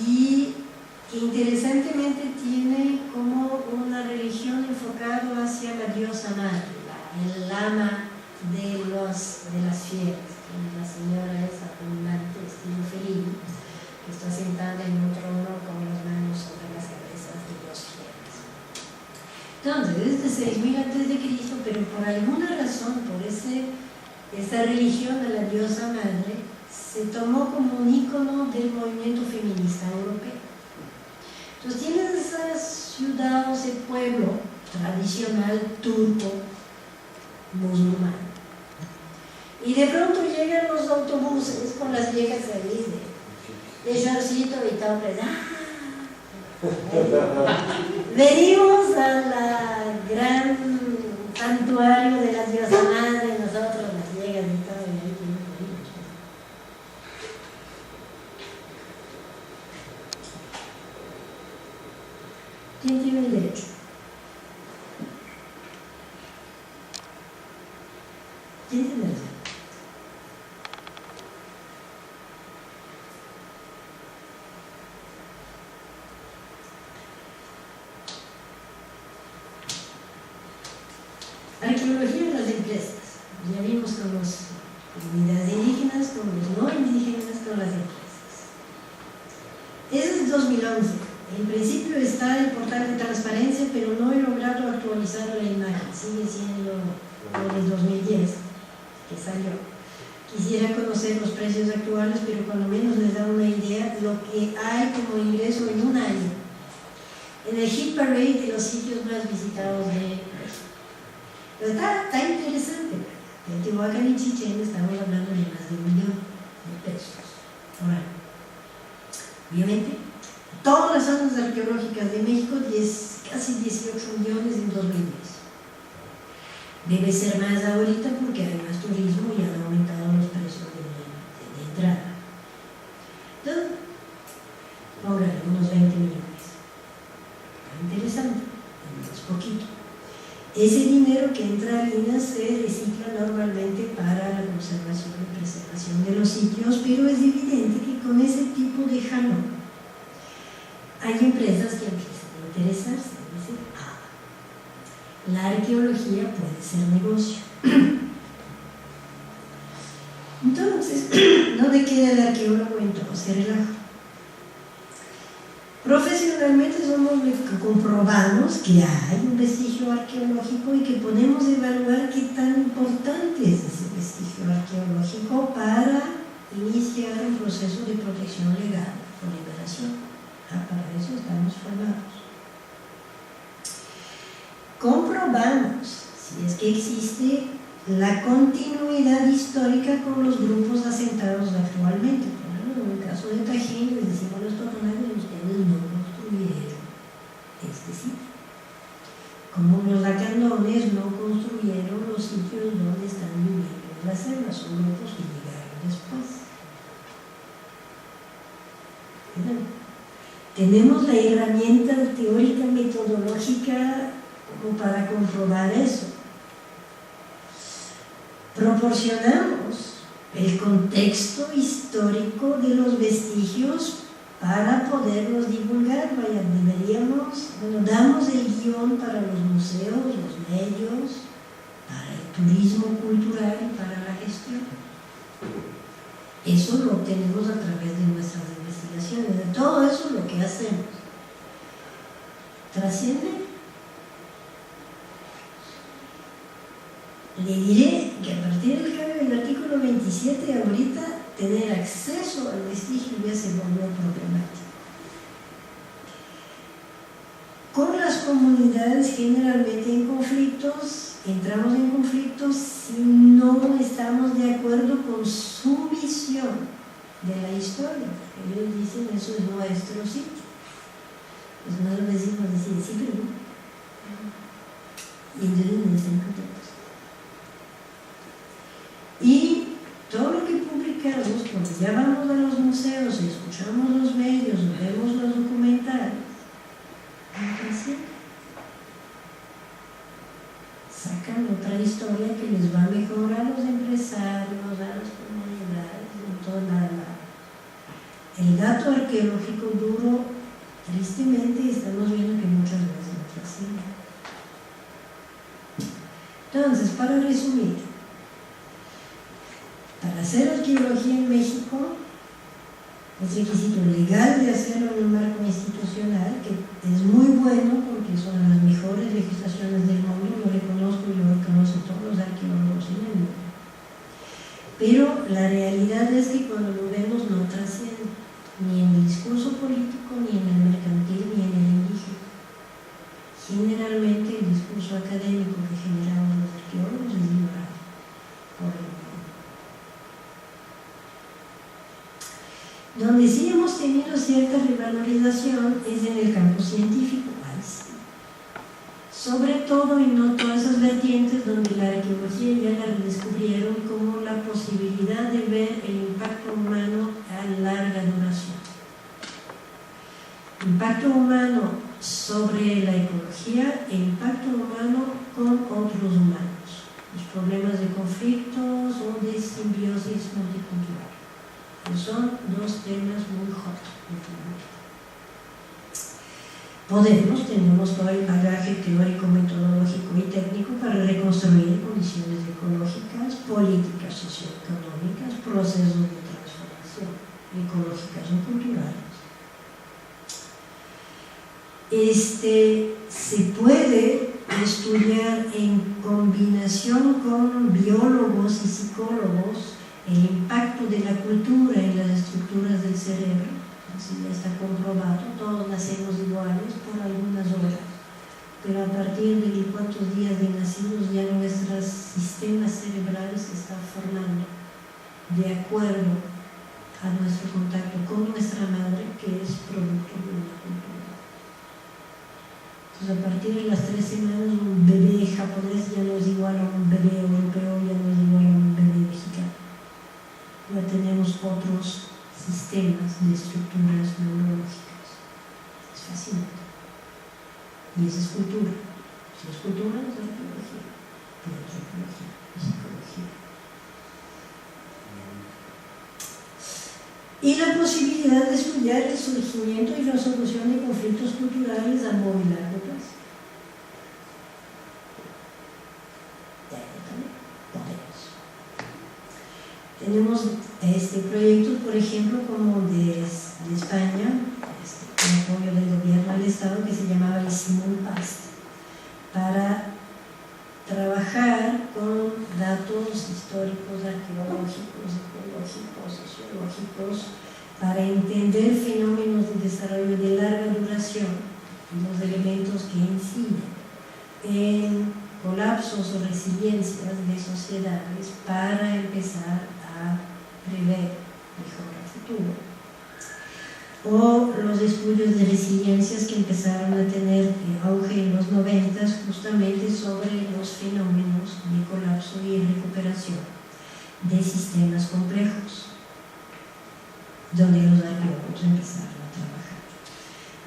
Y que interesantemente tiene como una religión enfocada hacia la diosa madre, el lama de las fieras, la señora esa abundante estilo felino, que está sentada en un trono con las manos sobre las cabezas de los fieras. Entonces, desde 6000 a.C., pero por alguna razón, por esta religión de la diosa madre, se tomó como un ícono del movimiento feminista europeo. Entonces tienes esa ciudad o ese pueblo tradicional turco, musulmán. Y de pronto llegan los autobuses con las viejas ahí de shortcito y tal, venimos a la gran santuario de la diosa madre, nosotros las viejas y todo, y ahí tenemos. ¿Quién tiene el derecho? ¿Quién tiene el derecho? Arqueología en las empresas. Ya vimos con las comunidades indígenas, con los no indígenas, con las empresas. Ese es 2011. En principio está el portal de transparencia, pero no he logrado actualizar la imagen. Sigue siendo lo de 2010 que salió. Quisiera conocer los precios actuales, pero cuando menos les da una idea de lo que hay como ingreso en un año en el hit parade de los sitios más visitados de México. Pero está interesante. En Tehuacán y Chichén estamos hablando de más de 1 millón de pesos por año. Obviamente, todas las zonas arqueológicas de México, casi 18 millones en 2010. Debe ser más ahorita porque hay más turismo y han aumentado los precios de entrada. Entonces, póngale unos 20 millones. Interesante, es poquito. Ese dinero que entra a Lina se recicla normalmente para la conservación y preservación de los sitios, pero es evidente que con ese tipo de jalón hay empresas que empiezan a interesarse y dicen, la arqueología puede ser negocio. Entonces, ¿dónde queda el arqueólogo en todo ese relajo? Profesionalmente somos los que comprobamos que hay un vestigio arqueológico y que podemos evaluar qué tan importante es ese vestigio arqueológico para iniciar un proceso de protección legal o liberación. Para eso estamos formados. comprobamos si es que existe la continuidad histórica con los grupos asentados actualmente. Por ejemplo, en el caso de Tajín, les decimos a los totonacos, ustedes no construyeron este sitio. Como los lacandones no construyeron los sitios donde están viviendo las selvas, son grupos que llegaron después. Tenemos la herramienta teórica metodológica como para comprobar eso. Proporcionamos el contexto histórico de los vestigios para poderlos divulgar. Vaya, damos el guión para los museos, los medios, para el turismo cultural y para la gestión. Eso lo obtenemos a través de nuestras investigaciones. De todo eso es lo que hacemos. ¿Trasciende? Le diré que a partir del cambio del artículo 27, ahorita tener acceso al vestigio ya se volvió problemático. Con las comunidades generalmente en conflictos, entramos en conflictos si no estamos de acuerdo con su visión de la historia. Ellos dicen, eso es nuestro sitio. Pues nosotros decimos, sí, pero no. Y entonces no están contentos. Y todo lo que publicamos, cuando ya vamos a los museos, escuchamos los medios, vemos los documentales, sacan otra historia que les va mejor a los empresarios, a las comunidades, en toda el dato arqueológico duro, tristemente estamos viendo que muchas veces no trasciende. Entonces, para resumir, para hacer arqueología en México es requisito legal de hacerlo en un marco institucional, que es muy bueno porque son las mejores legislaciones del mundo, lo reconozco y lo reconocen todos los arqueólogos en el mundo. Pero la realidad es que cuando lo vemos no trasciende, ni en el discurso político, ni en el mercantil, ni en el indígena. Generalmente el discurso académico que generamos los arqueólogos es ignorado por el mundo. Donde sí hemos tenido cierta revalorización es en el campo científico, sí. Sobre todo y no todas esas vertientes donde la arqueología ya la descubrieron como la posibilidad de ver el impacto humano a larga duración. Impacto humano sobre la ecología e impacto humano con otros humanos. Los problemas de conflictos o de simbiosis multicultural. Son dos temas muy hot. Tenemos todo el bagaje teórico, metodológico y técnico para reconstruir condiciones ecológicas, políticas socioeconómicas, procesos de transformación ecológicas o culturales. Se puede estudiar en combinación con biólogos y psicólogos el impacto de la cultura en las estructuras del cerebro. Así ya está comprobado, todos nacemos iguales por algunas horas, pero a partir de cuántos días de nacidos ya nuestros sistemas cerebrales se están formando de acuerdo a nuestro contacto con nuestra madre, que es producto de una cultura. Entonces, a partir de las 3 semanas, un bebé japonés ya no es igual a un bebé europeo, ya no es igual a un bebé mexicano. Ya tenemos otros sistemas de estructuras neurológicas. Es fascinante. Y esa es cultura. Si es cultura, es arqueología. Pero es antropología, es psicología. Y la posibilidad de estudiar el surgimiento y resolución de conflictos culturales a muy largo plazo. Tenemos proyectos, por ejemplo, como de España, con apoyo del gobierno del Estado, que se llamaba el Simulpast, para trabajar con datos históricos, arqueológicos, ecológicos, sociológicos, para entender fenómenos de desarrollo de larga duración y los elementos que inciden en colapsos o resiliencias de sociedades para empezar a prever mejor el futuro. O los estudios de resiliencias que empezaron a tener auge en los 90 justamente sobre los fenómenos de colapso y recuperación de sistemas complejos, donde los arqueólogos empezaron a trabajar.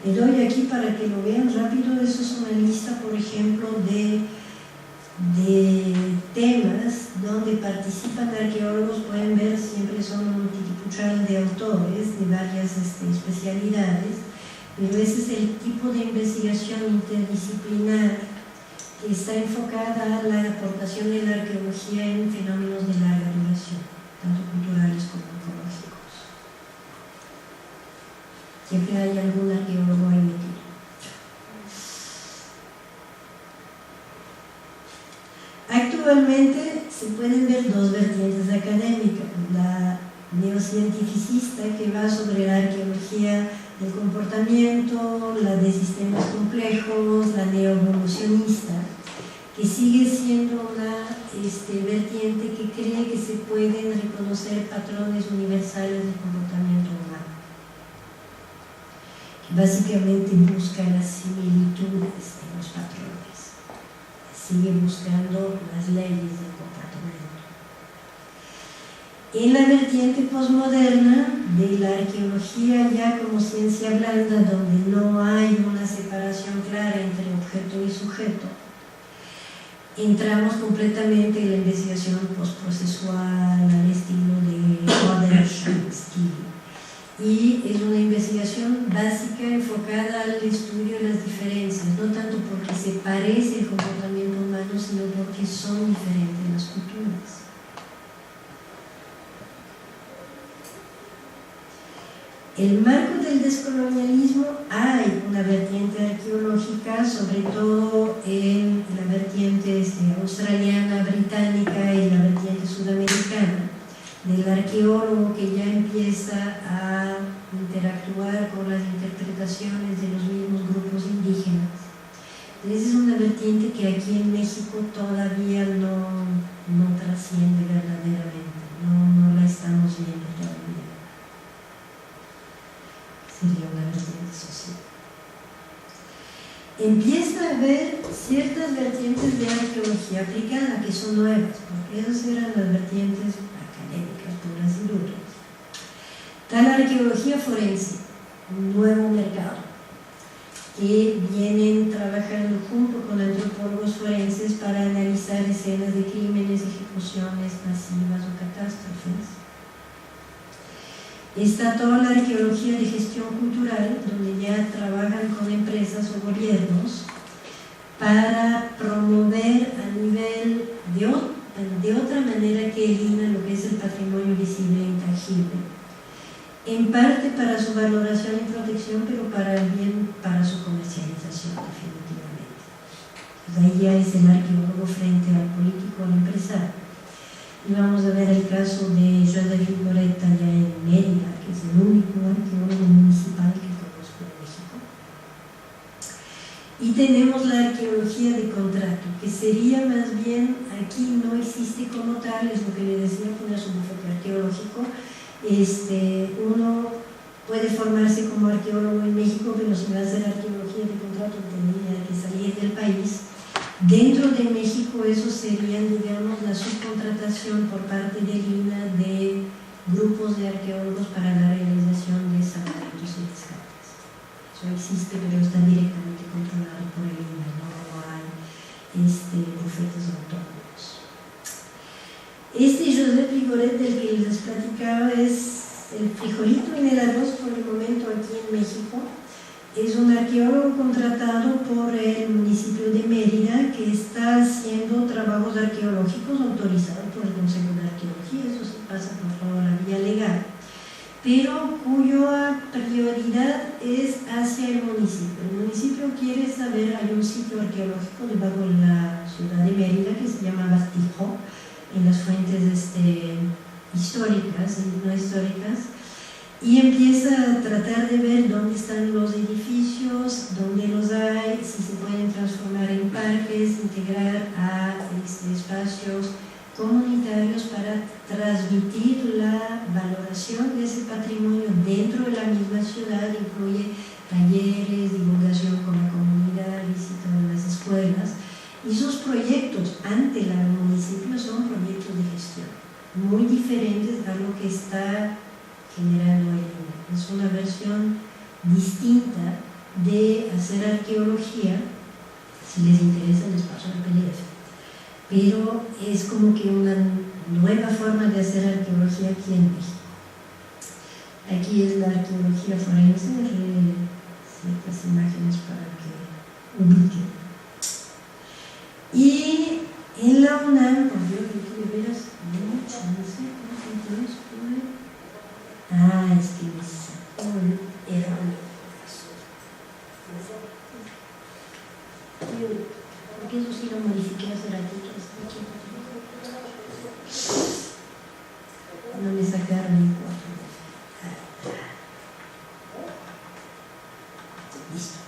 Le doy aquí para que lo vean rápido. Eso es una lista, por ejemplo, de temas donde participan arqueólogos. Pueden ver, siempre son un titipuchal de autores de varias especialidades, pero ese es el tipo de investigación interdisciplinar que está enfocada a la aportación de la arqueología en fenómenos de larga duración, tanto culturales como ecológicos. Siempre hay algún arqueólogo ahí metido. Actualmente se pueden ver dos vertientes académicas: la neocientificista, que va sobre la arqueología del comportamiento, la de sistemas complejos, la neoevolucionista, que sigue siendo una vertiente que cree que se pueden reconocer patrones universales del comportamiento humano, que básicamente busca las similitudes de los patrones, sigue buscando las leyes del comportamiento. En la vertiente posmoderna de la arqueología ya como ciencia blanda, donde no hay una separación clara entre objeto y sujeto, entramos completamente en la investigación postprocesual al estilo de Watershaunsky, y es una investigación básica enfocada al estudio de las diferencias, no tanto porque se parece el comportamiento humano, sino porque son diferentes las culturas. El marco del descolonialismo, hay una vertiente arqueológica, sobre todo en la vertiente australiana, británica y la vertiente sudamericana, del arqueólogo que ya empieza a interactuar con las interpretaciones de los mismos grupos indígenas. Esa es una vertiente que aquí en México todavía no trasciende verdaderamente, no la estamos viendo todavía. Sería una vertiente social. Empieza a haber ciertas vertientes de arqueología aplicada que son nuevas, porque esas eran las vertientes académicas puras y duras. Está la arqueología forense, un nuevo mercado, que vienen trabajando junto con antropólogos forenses para analizar escenas de crímenes, ejecuciones masivas o catástrofes. Está toda la arqueología de gestión cultural, donde ya trabajan con empresas o gobiernos para promover a nivel de otra manera que el INAH lo que es el patrimonio visible e intangible, en parte para su valoración y protección, pero también para su comercialización, definitivamente. Entonces, ahí ya es el arqueólogo frente al político o al empresario. Y vamos a ver el caso de José Figoreta allá en Mérida, que es el único arqueólogo municipal que conozco en México. Y tenemos la arqueología de contrato, que sería más bien, aquí no existe como tal, es lo que le decía, poner su bufete arqueológico. Uno puede formarse como arqueólogo en México, pero si va a hacer arqueología de contrato tendría que salir del país. Dentro de México eso sería, digamos, la subcontratación por parte del INAH de grupos de arqueólogos para la realización de salarios y rescates. Eso existe, pero está directamente controlado por el INAH, no hay bufetes autónomos. José Frigoret del que les platicaba es el frijolito en el arroz por el momento aquí en México. Es un arqueólogo contratado por el municipio de Mérida que está haciendo trabajos arqueológicos autorizados por el Consejo de Arqueología, eso sí pasa por toda la vía legal, pero cuya prioridad es hacia el municipio. El municipio quiere saber, hay un sitio arqueológico debajo de la ciudad de Mérida que se llama Bastijo, en las fuentes históricas y no históricas, y empieza a tratar de ver dónde están los edificios, dónde los hay, si se pueden transformar en parques, integrar a espacios comunitarios para transmitir la valoración de ese patrimonio dentro de la misma ciudad. Incluye talleres, divulgación con la comunidad, visita de las escuelas, y sus proyectos ante el municipio son proyectos de gestión muy diferentes a lo que está generando hoy en día. Es una versión distinta de hacer arqueología. Si les interesa, les paso el PDF. Pero es como que una nueva forma de hacer arqueología aquí en México. Aquí es la arqueología forense, ciertas imágenes para que ubiquen. Y en la UNAM, por Dios, que de veras mucho, no sé cómo se llama. Es que me sacó el error. Porque eso sí lo modifiqué hace ratito. No me sacaron el 4. Listo.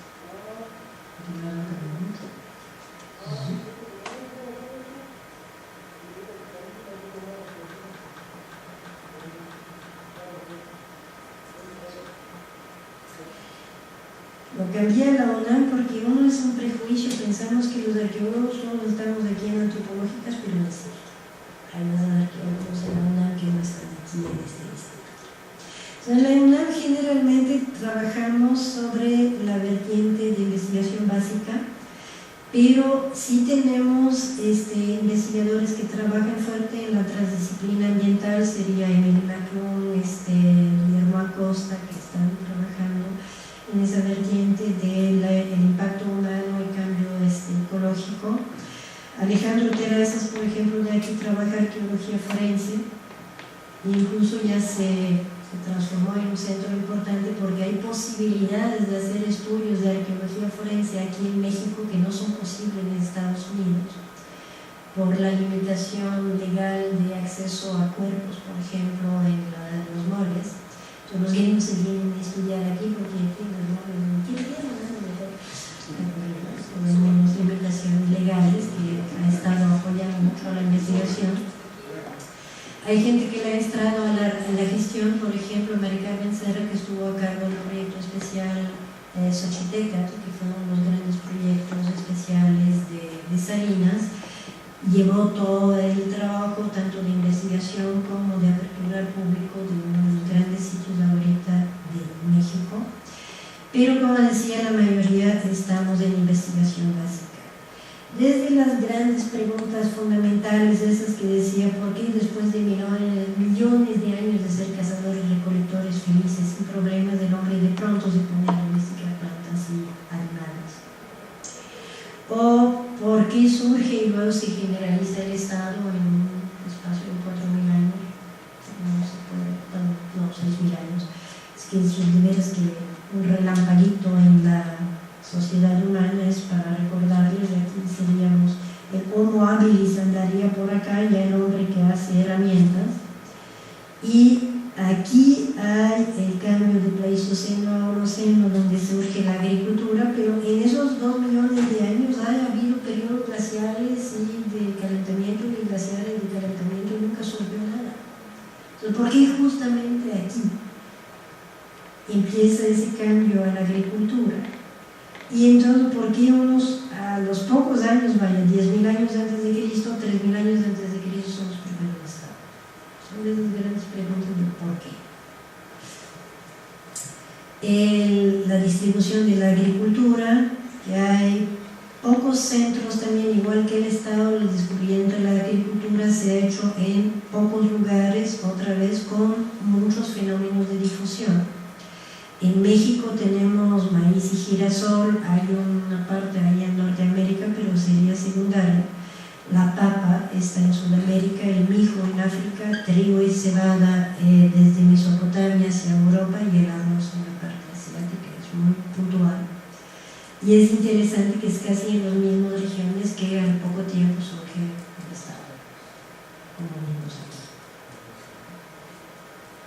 Lo cambié a la UNAM porque uno es un prejuicio, pensamos que los arqueólogos solo estamos aquí en antropológicas, pero no es cierto. Hay más arqueólogos en la UNAM que no están aquí en este instituto. En la UNAM generalmente trabajamos sobre la vertiente de investigación básica, pero sí tenemos investigadores que trabajan fuerte en la transdisciplina ambiental. Sería Emily Macron, Guillermo Acosta, que están trabajando en esa vertiente del impacto humano y cambio ecológico. Alejandro Terrazas, por ejemplo, de aquí trabaja arqueología forense, e incluso ya se transformó en un centro importante porque hay posibilidades de hacer estudios de arqueología forense aquí en México que no son posibles en Estados Unidos por la limitación legal de acceso a cuerpos, por ejemplo, en los morgues. Entonces, los gringos se vienen a estudiar aquí porque aquí los morgues no tienen menos limitaciones legales, que ha estado apoyando mucho la investigación. Hay gente que le ha entrado a la gestión, por ejemplo, María Carmen Serra, que estuvo a cargo del proyecto especial Xochiteca, que fue uno de los grandes proyectos especiales de Salinas. Llevó todo el trabajo, tanto de investigación como de apertura al público, de uno de los grandes sitios ahorita de México. Pero, como decía, la mayoría estamos en investigación básica. Desde las grandes preguntas fundamentales, esas que decía, ¿por qué después de millones de años de ser cazadores y recolectores felices sin problemas del hombre de pronto se pone a domesticar plantas y animales? ¿O por qué surge y luego se generaliza el Estado en un espacio de 4.000 años? No se puede, no, 6.000 años. Es que es de veras que un relampaguito en la sociedad humana es para recordarles. Aquí seríamos el Homo habilis, andaría por acá, ya el hombre que hace herramientas, y aquí hay el cambio de Pleistoceno a Holoceno, donde surge la agricultura, pero en esos 2 millones de años ha habido periodos glaciales y de calentamiento, y glaciales de calentamiento, y nunca surgió nada. Entonces, ¿por qué justamente aquí empieza ese cambio a la agricultura? Y entonces, ¿por qué a los pocos años, 10.000 años antes de Cristo, 3.000 años antes de Cristo, son los primeros estados? Son esas grandes preguntas de por qué. La distribución de la agricultura, que hay pocos centros también, igual que el Estado, el descubrimiento de la agricultura se ha hecho en pocos lugares, otra vez con muchos fenómenos de difusión. En México tenemos maíz y girasol, hay una parte ahí en Norteamérica, pero sería secundaria. La papa está en Sudamérica, el mijo en África, trigo y cebada desde Mesopotamia hacia Europa, y el arroz en la parte asiática, es muy puntual. Y es interesante que es casi en las mismas regiones que al poco tiempo surge el Estado, como vimos aquí.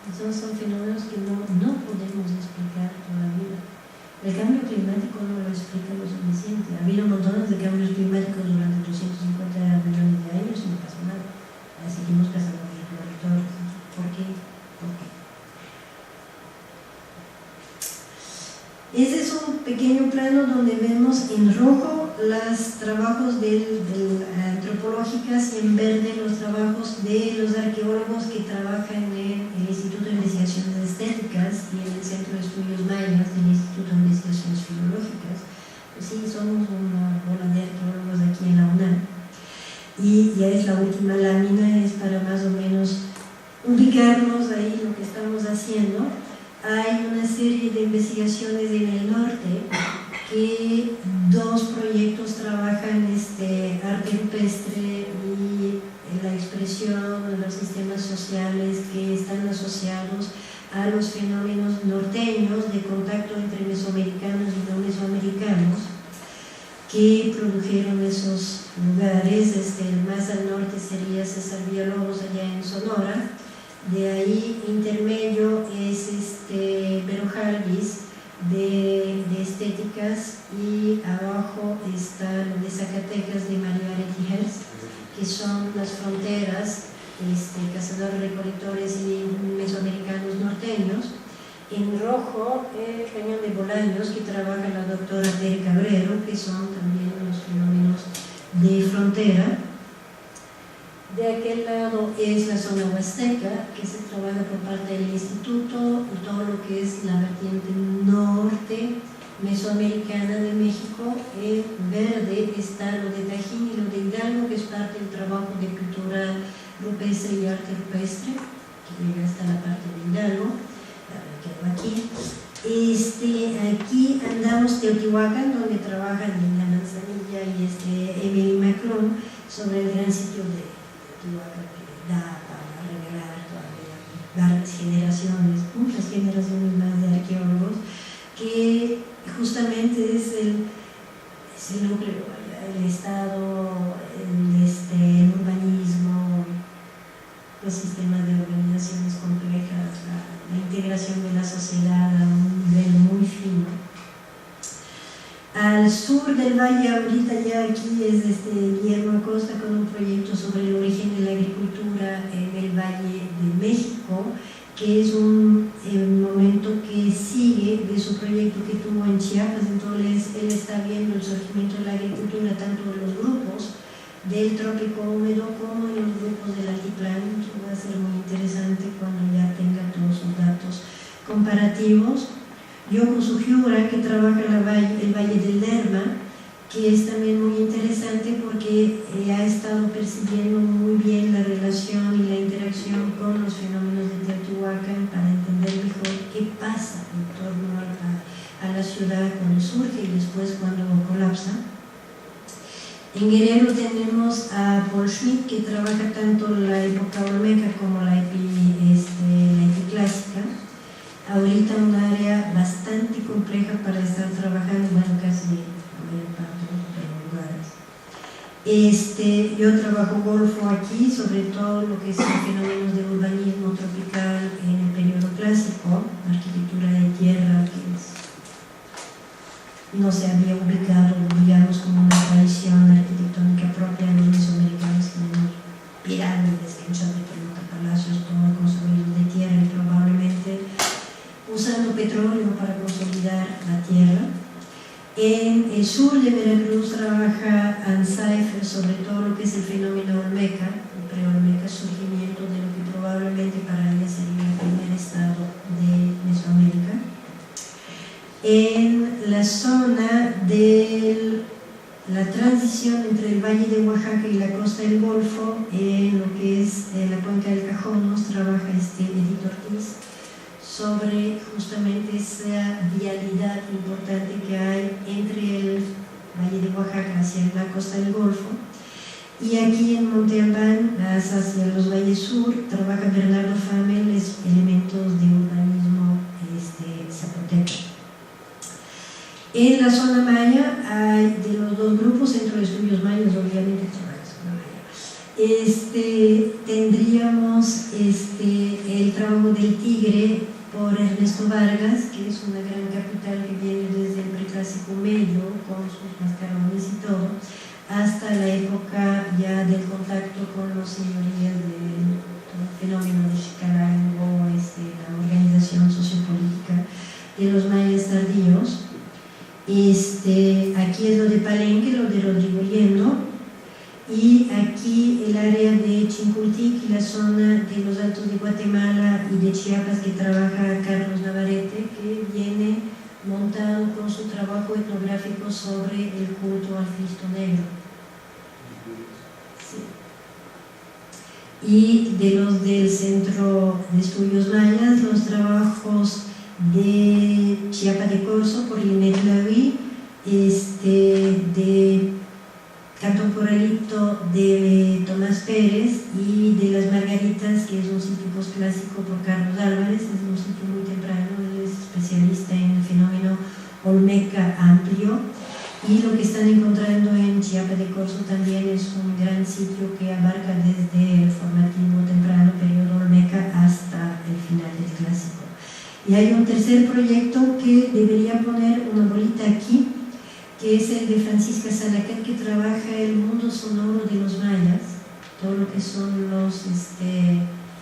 Entonces son fenómenos que no El cambio climático no lo explica lo suficiente. Ha habido montones de cambios climáticos durante 250 millones de años y no pasa nada. Seguimos cazando recolectores. ¿Por qué? ¿Por qué? Ese es un pequeño plano donde vemos en rojo los trabajos antropológicos y en verde los trabajos de los arqueólogos que trabajan en el Instituto de Investigaciones Estéticas y en el Centro de Estudios Mayas del Instituto de Investigaciones Filológicas. Pues sí, somos una bola de arqueólogos aquí en la UNAM. Y ya es la última lámina, es para más o menos ubicarnos ahí lo que estamos haciendo. Hay una serie de investigaciones en el norte que dos proyectos trabajan arte rupestre y la expresión de los sistemas sociales que están asociados a los fenómenos norteños de contacto entre mesoamericanos y no mesoamericanos que produjeron esos lugares. El más al norte sería César Villalobos allá en Sonora. De ahí intermedio es Berojalvis de estéticas y abajo está lo de Zacatecas de María Aretijers, que son las fronteras, cazadores-recolectores y mesoamericanos norteños. En rojo el cañón de Bolaños, que trabaja la doctora Tere Cabrero, que son también los fenómenos de frontera. De aquel lado es la zona huasteca, que se trabaja por parte del instituto, y todo lo que es la vertiente norte mesoamericana de México. En verde está lo de Tajín y lo de Hidalgo, que es parte del trabajo de pintura rupestre y arte rupestre, que llega hasta la parte de Hidalgo. Aquí. Aquí andamos Teotihuacán, donde trabajan Linda Manzanilla y Emily Macron sobre el gran sitio de Teotihuacán, que da para revelar todavía varias generaciones, muchas generaciones más de arqueólogos, que justamente es el núcleo, el estado, el urbanismo, los sistemas de organizaciones complejas, la integración de la sociedad a un nivel muy fino. Al sur del valle, ahorita ya aquí es Guillermo Acosta con un proyecto sobre el origen de la agricultura en el Valle de México, que es un momento que sigue de su proyecto que tuvo en Chiapas. Entonces él está viendo el surgimiento de la agricultura tanto en los grupos del trópico húmedo como en los grupos del altiplano. Eso va a ser muy interesante cuando ya tenga todos sus datos comparativos. Yoko Sugiura, que trabaja el Valle del Lerma, que es también muy interesante porque ha estado percibiendo muy bien la relación y la interacción con los fenómenos de Teotihuacán para entender mejor qué pasa en torno a la ciudad cuando surge y después cuando colapsa. En Guerrero tenemos a Paul Schmidt, que trabaja tanto la época olmeca como la epiclásica. Ahorita un área bastante compleja para estar trabajando, bueno, casi la mayor parte de los lugares. Yo trabajo Golfo aquí, sobre todo lo que son fenómenos de urbanismo tropical en el periodo clásico, arquitectura de tierra, que no se había ubicado, digamos, como una tradición arquitectónica propia de los mesoamericanos. Tenemos pirámides, canchas de pelota, palacios, todo construido de tierra y probablemente usando petróleo para consolidar la tierra. En el sur de Veracruz trabaja Ann Seifer sobre todo lo que es el fenómeno olmeca, el preolmeca, surgimiento de lo que probablemente para ella sería el primer estado de Mesoamérica. En la zona de la transición entre el Valle de Oaxaca y la costa del Golfo, en lo que es la cuenca del Cajón, nos trabaja Edith Ortiz sobre justamente esa vialidad importante que hay entre el Valle de Oaxaca hacia la costa del Golfo. Y aquí en Monte Albán, hacia los valles sur, trabaja Bernardo Famel, elementos de urbanismo zapoteco. En la zona maya, hay de los dos grupos, Centro de Estudios Mayas, obviamente trabaja zona maya. Tendríamos el trabajo del Tigre, por Ernesto Vargas, que es una gran capital que viene desde el preclásico medio, con sus mascarones y todo, hasta la época ya del contacto con los señorías del fenómeno de Chicalago, la organización sociopolítica de los mayas tardíos. Aquí es lo de Palenque, lo de Rodrigo Liendo, y aquí el área de Chincultic y la zona de los Altos de Guatemala y de Chiapas que trabaja Carlos Navarrete, que viene montado con su trabajo etnográfico sobre el culto al Cristo Negro. Sí. Y de los del Centro de Estudios Mayas, los trabajos de Chiapa de Corzo por Linet Laví, de Canto Corralito de Tomás Pérez y de Las Margaritas, que es un sitio postclásico por Carlos Álvarez, es un sitio muy temprano, él es especialista en el fenómeno olmeca amplio, y lo que están encontrando en Chiapa de Corzo también es un gran sitio que abarca desde el formativo temprano periodo olmeca hasta el final del clásico. Y hay un tercer proyecto que debería poner una bolita aquí, que es el de Francisca Salacat, que trabaja el mundo sonoro de los mayas, todo lo que son los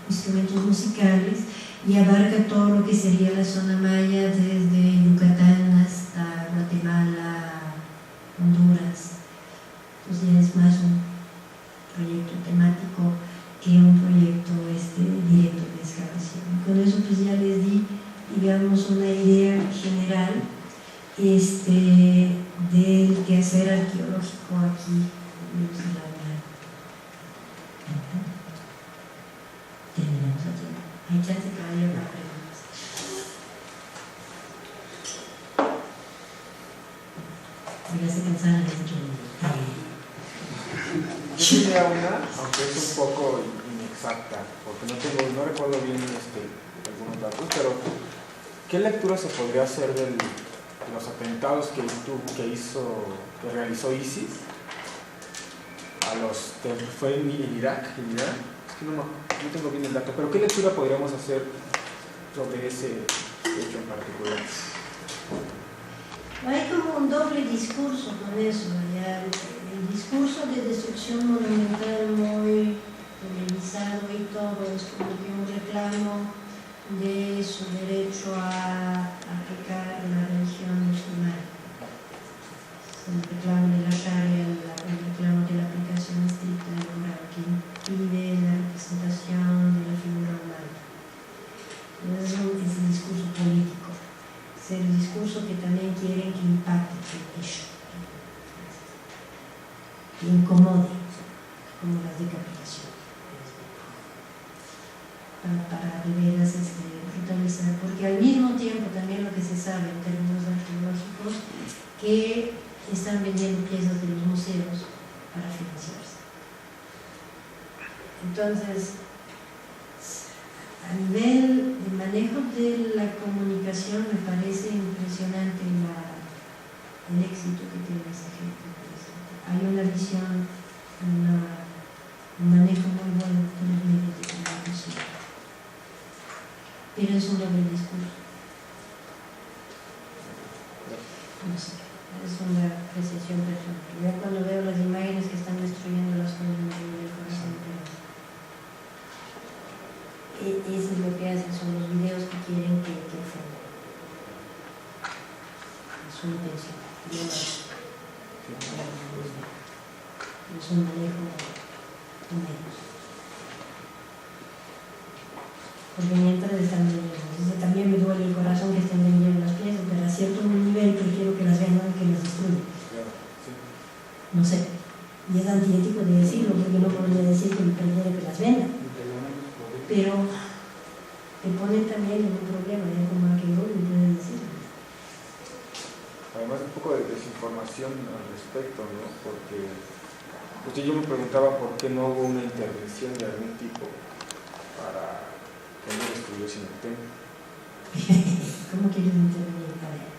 instrumentos musicales, y abarca todo lo que sería la zona maya desde Yucatán hasta Guatemala, Honduras. Entonces ya es más un proyecto temático que un proyecto directo de excavación. Y con eso pues ya les di, digamos, una idea general del quehacer arqueológico aquí en la UNAM. Terminamos aquí. Hay chance que haya más preguntas. Ya se cansaron de hecho. Yo tenía una, aunque es un poco inexacta, porque no recuerdo bien algunos datos, pero ¿qué lectura se podría hacer de los atentados que realizó ISIS fue en Irak? Es que no tengo bien el dato, pero ¿qué lectura podríamos hacer sobre ese hecho en particular? Hay como un doble discurso con eso, ya el discurso de destrucción monumental muy televisado y todo es como que un reclamo de su derecho a aplicar la religión musulmana, el reclamo de la Sharia, el reclamo de la aplicación estricta del Corán, que impide la representación de la figura humana. Entonces es el discurso político, es el discurso que también quieren que impacte, que incomode, como las decapitaciones, para de veras brutalizar, porque al mismo tiempo también lo que se sabe en términos arqueológicos, que están vendiendo piezas de los museos para financiarse. Entonces, a nivel de manejo de la comunicación me parece impresionante el éxito que tiene esa gente. Hay una visión, un manejo muy bueno de los medios de comunicación, pero es un doble discurso. No sé, es una apreciación personal. Yo cuando veo las imágenes que están destruyendo las cosas me duele el corazón. Eso es lo que hacen, son los videos que quieren que ofendan. Es su intención. Es un manejo de medios. Porque mientras están vendiendo, entonces también me duele el corazón que estén vendiendo las piezas, pero a cierto nivel prefiero que las vendan que las destruyan. No sé, y es antiético de decirlo, porque no podría decir que prefiero que las vendan. Pero te ponen también en un problema, ya como arqueólogo puedes decirlo. Además un poco de desinformación al respecto, ¿no? Porque yo me preguntaba por qué no hubo una intervención de algún tipo para que no destruyesen el templo. ¿Cómo quieres intervenir? A ver,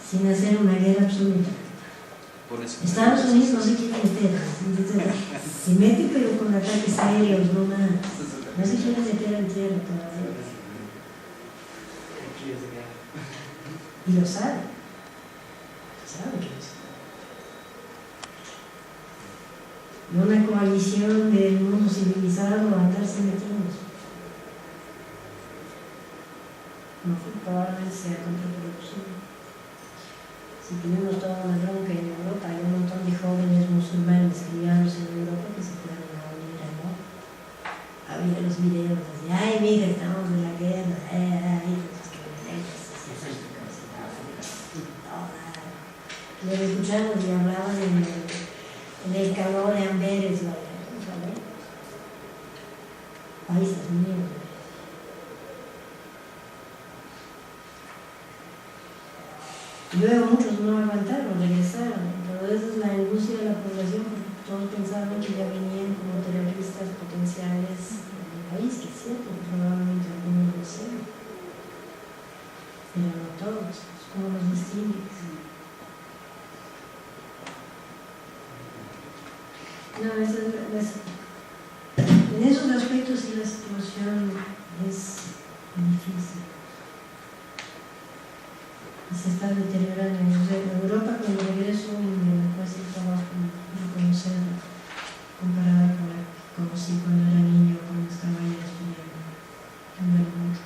sin hacer una guerra absoluta. Estados Unidos no se quiere meter, se mete pero con ataques aéreos, no más. No se quiere meter al tierra todavía. Y lo sabe. Sabe que lo sabe. No una coalición del mundo civilizado a andarse metiendo. No, probablemente sea contraproducente. Si tenemos toda una bronca en Europa, hay un montón de jóvenes musulmanes criados en Europa que se fueron a unir a Europa. Había los videos así, ay mira, estamos en la guerra, ay, los camionetas, lo escuchamos y hablaban en el calor de Amberes, países míos. Luego muchos no aguantaron, regresaron, pero esa es la angustia de la población, porque todos pensaban que ya venían como terroristas potenciales del país, que es cierto, que probablemente algunos lo sean, pero no todos, es como los distingues. No, en esos aspectos sí la situación es difícil. Y se está deteriorando. En Europa, cuando regreso, me cuesta el trabajo reconocerla, comparada con la que conocí cuando era niño, cuando estaba ahí estudiando. Cambiaron mucho.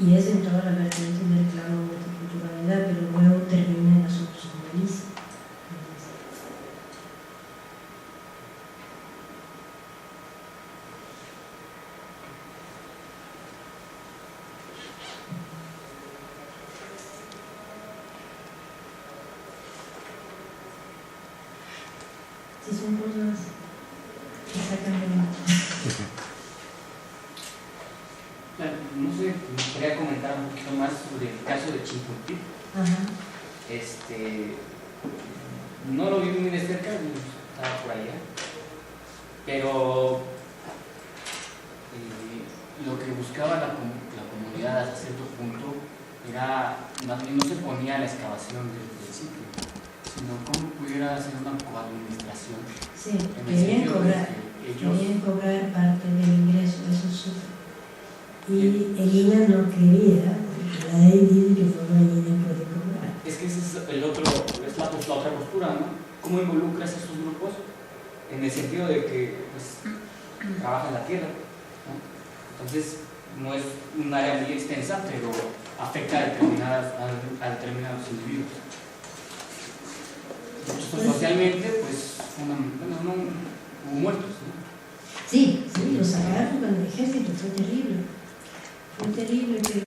Y es en toda la vertiente del reclamo de multiculturalidad, pero luego termina en asuntos como Alicia. Sí, son cosas que sacan de la... No sé, me gustaría comentar un poquito más sobre el caso de Chimpultí. No lo vi muy de cerca, estaba por allá, pero lo que buscaba la comunidad hasta cierto punto era, más bien no se ponía la excavación del sitio, sino cómo pudiera hacer una coadministración. Sí, querían cobrar parte del ingreso, eso es súper. Y el INA no quería, porque la ley dice que solo el INA puede cobrar. Es que ese es la otra postura, ¿no? ¿Cómo involucras a esos grupos? En el sentido de que pues, trabajan la tierra, ¿no? Entonces, no es un área muy extensa, pero afecta a determinados individuos. Socialmente, pues, hubo muertos, ¿no? Sí, lo sacaron con el ejército, fue terrible. Fue terrible, pero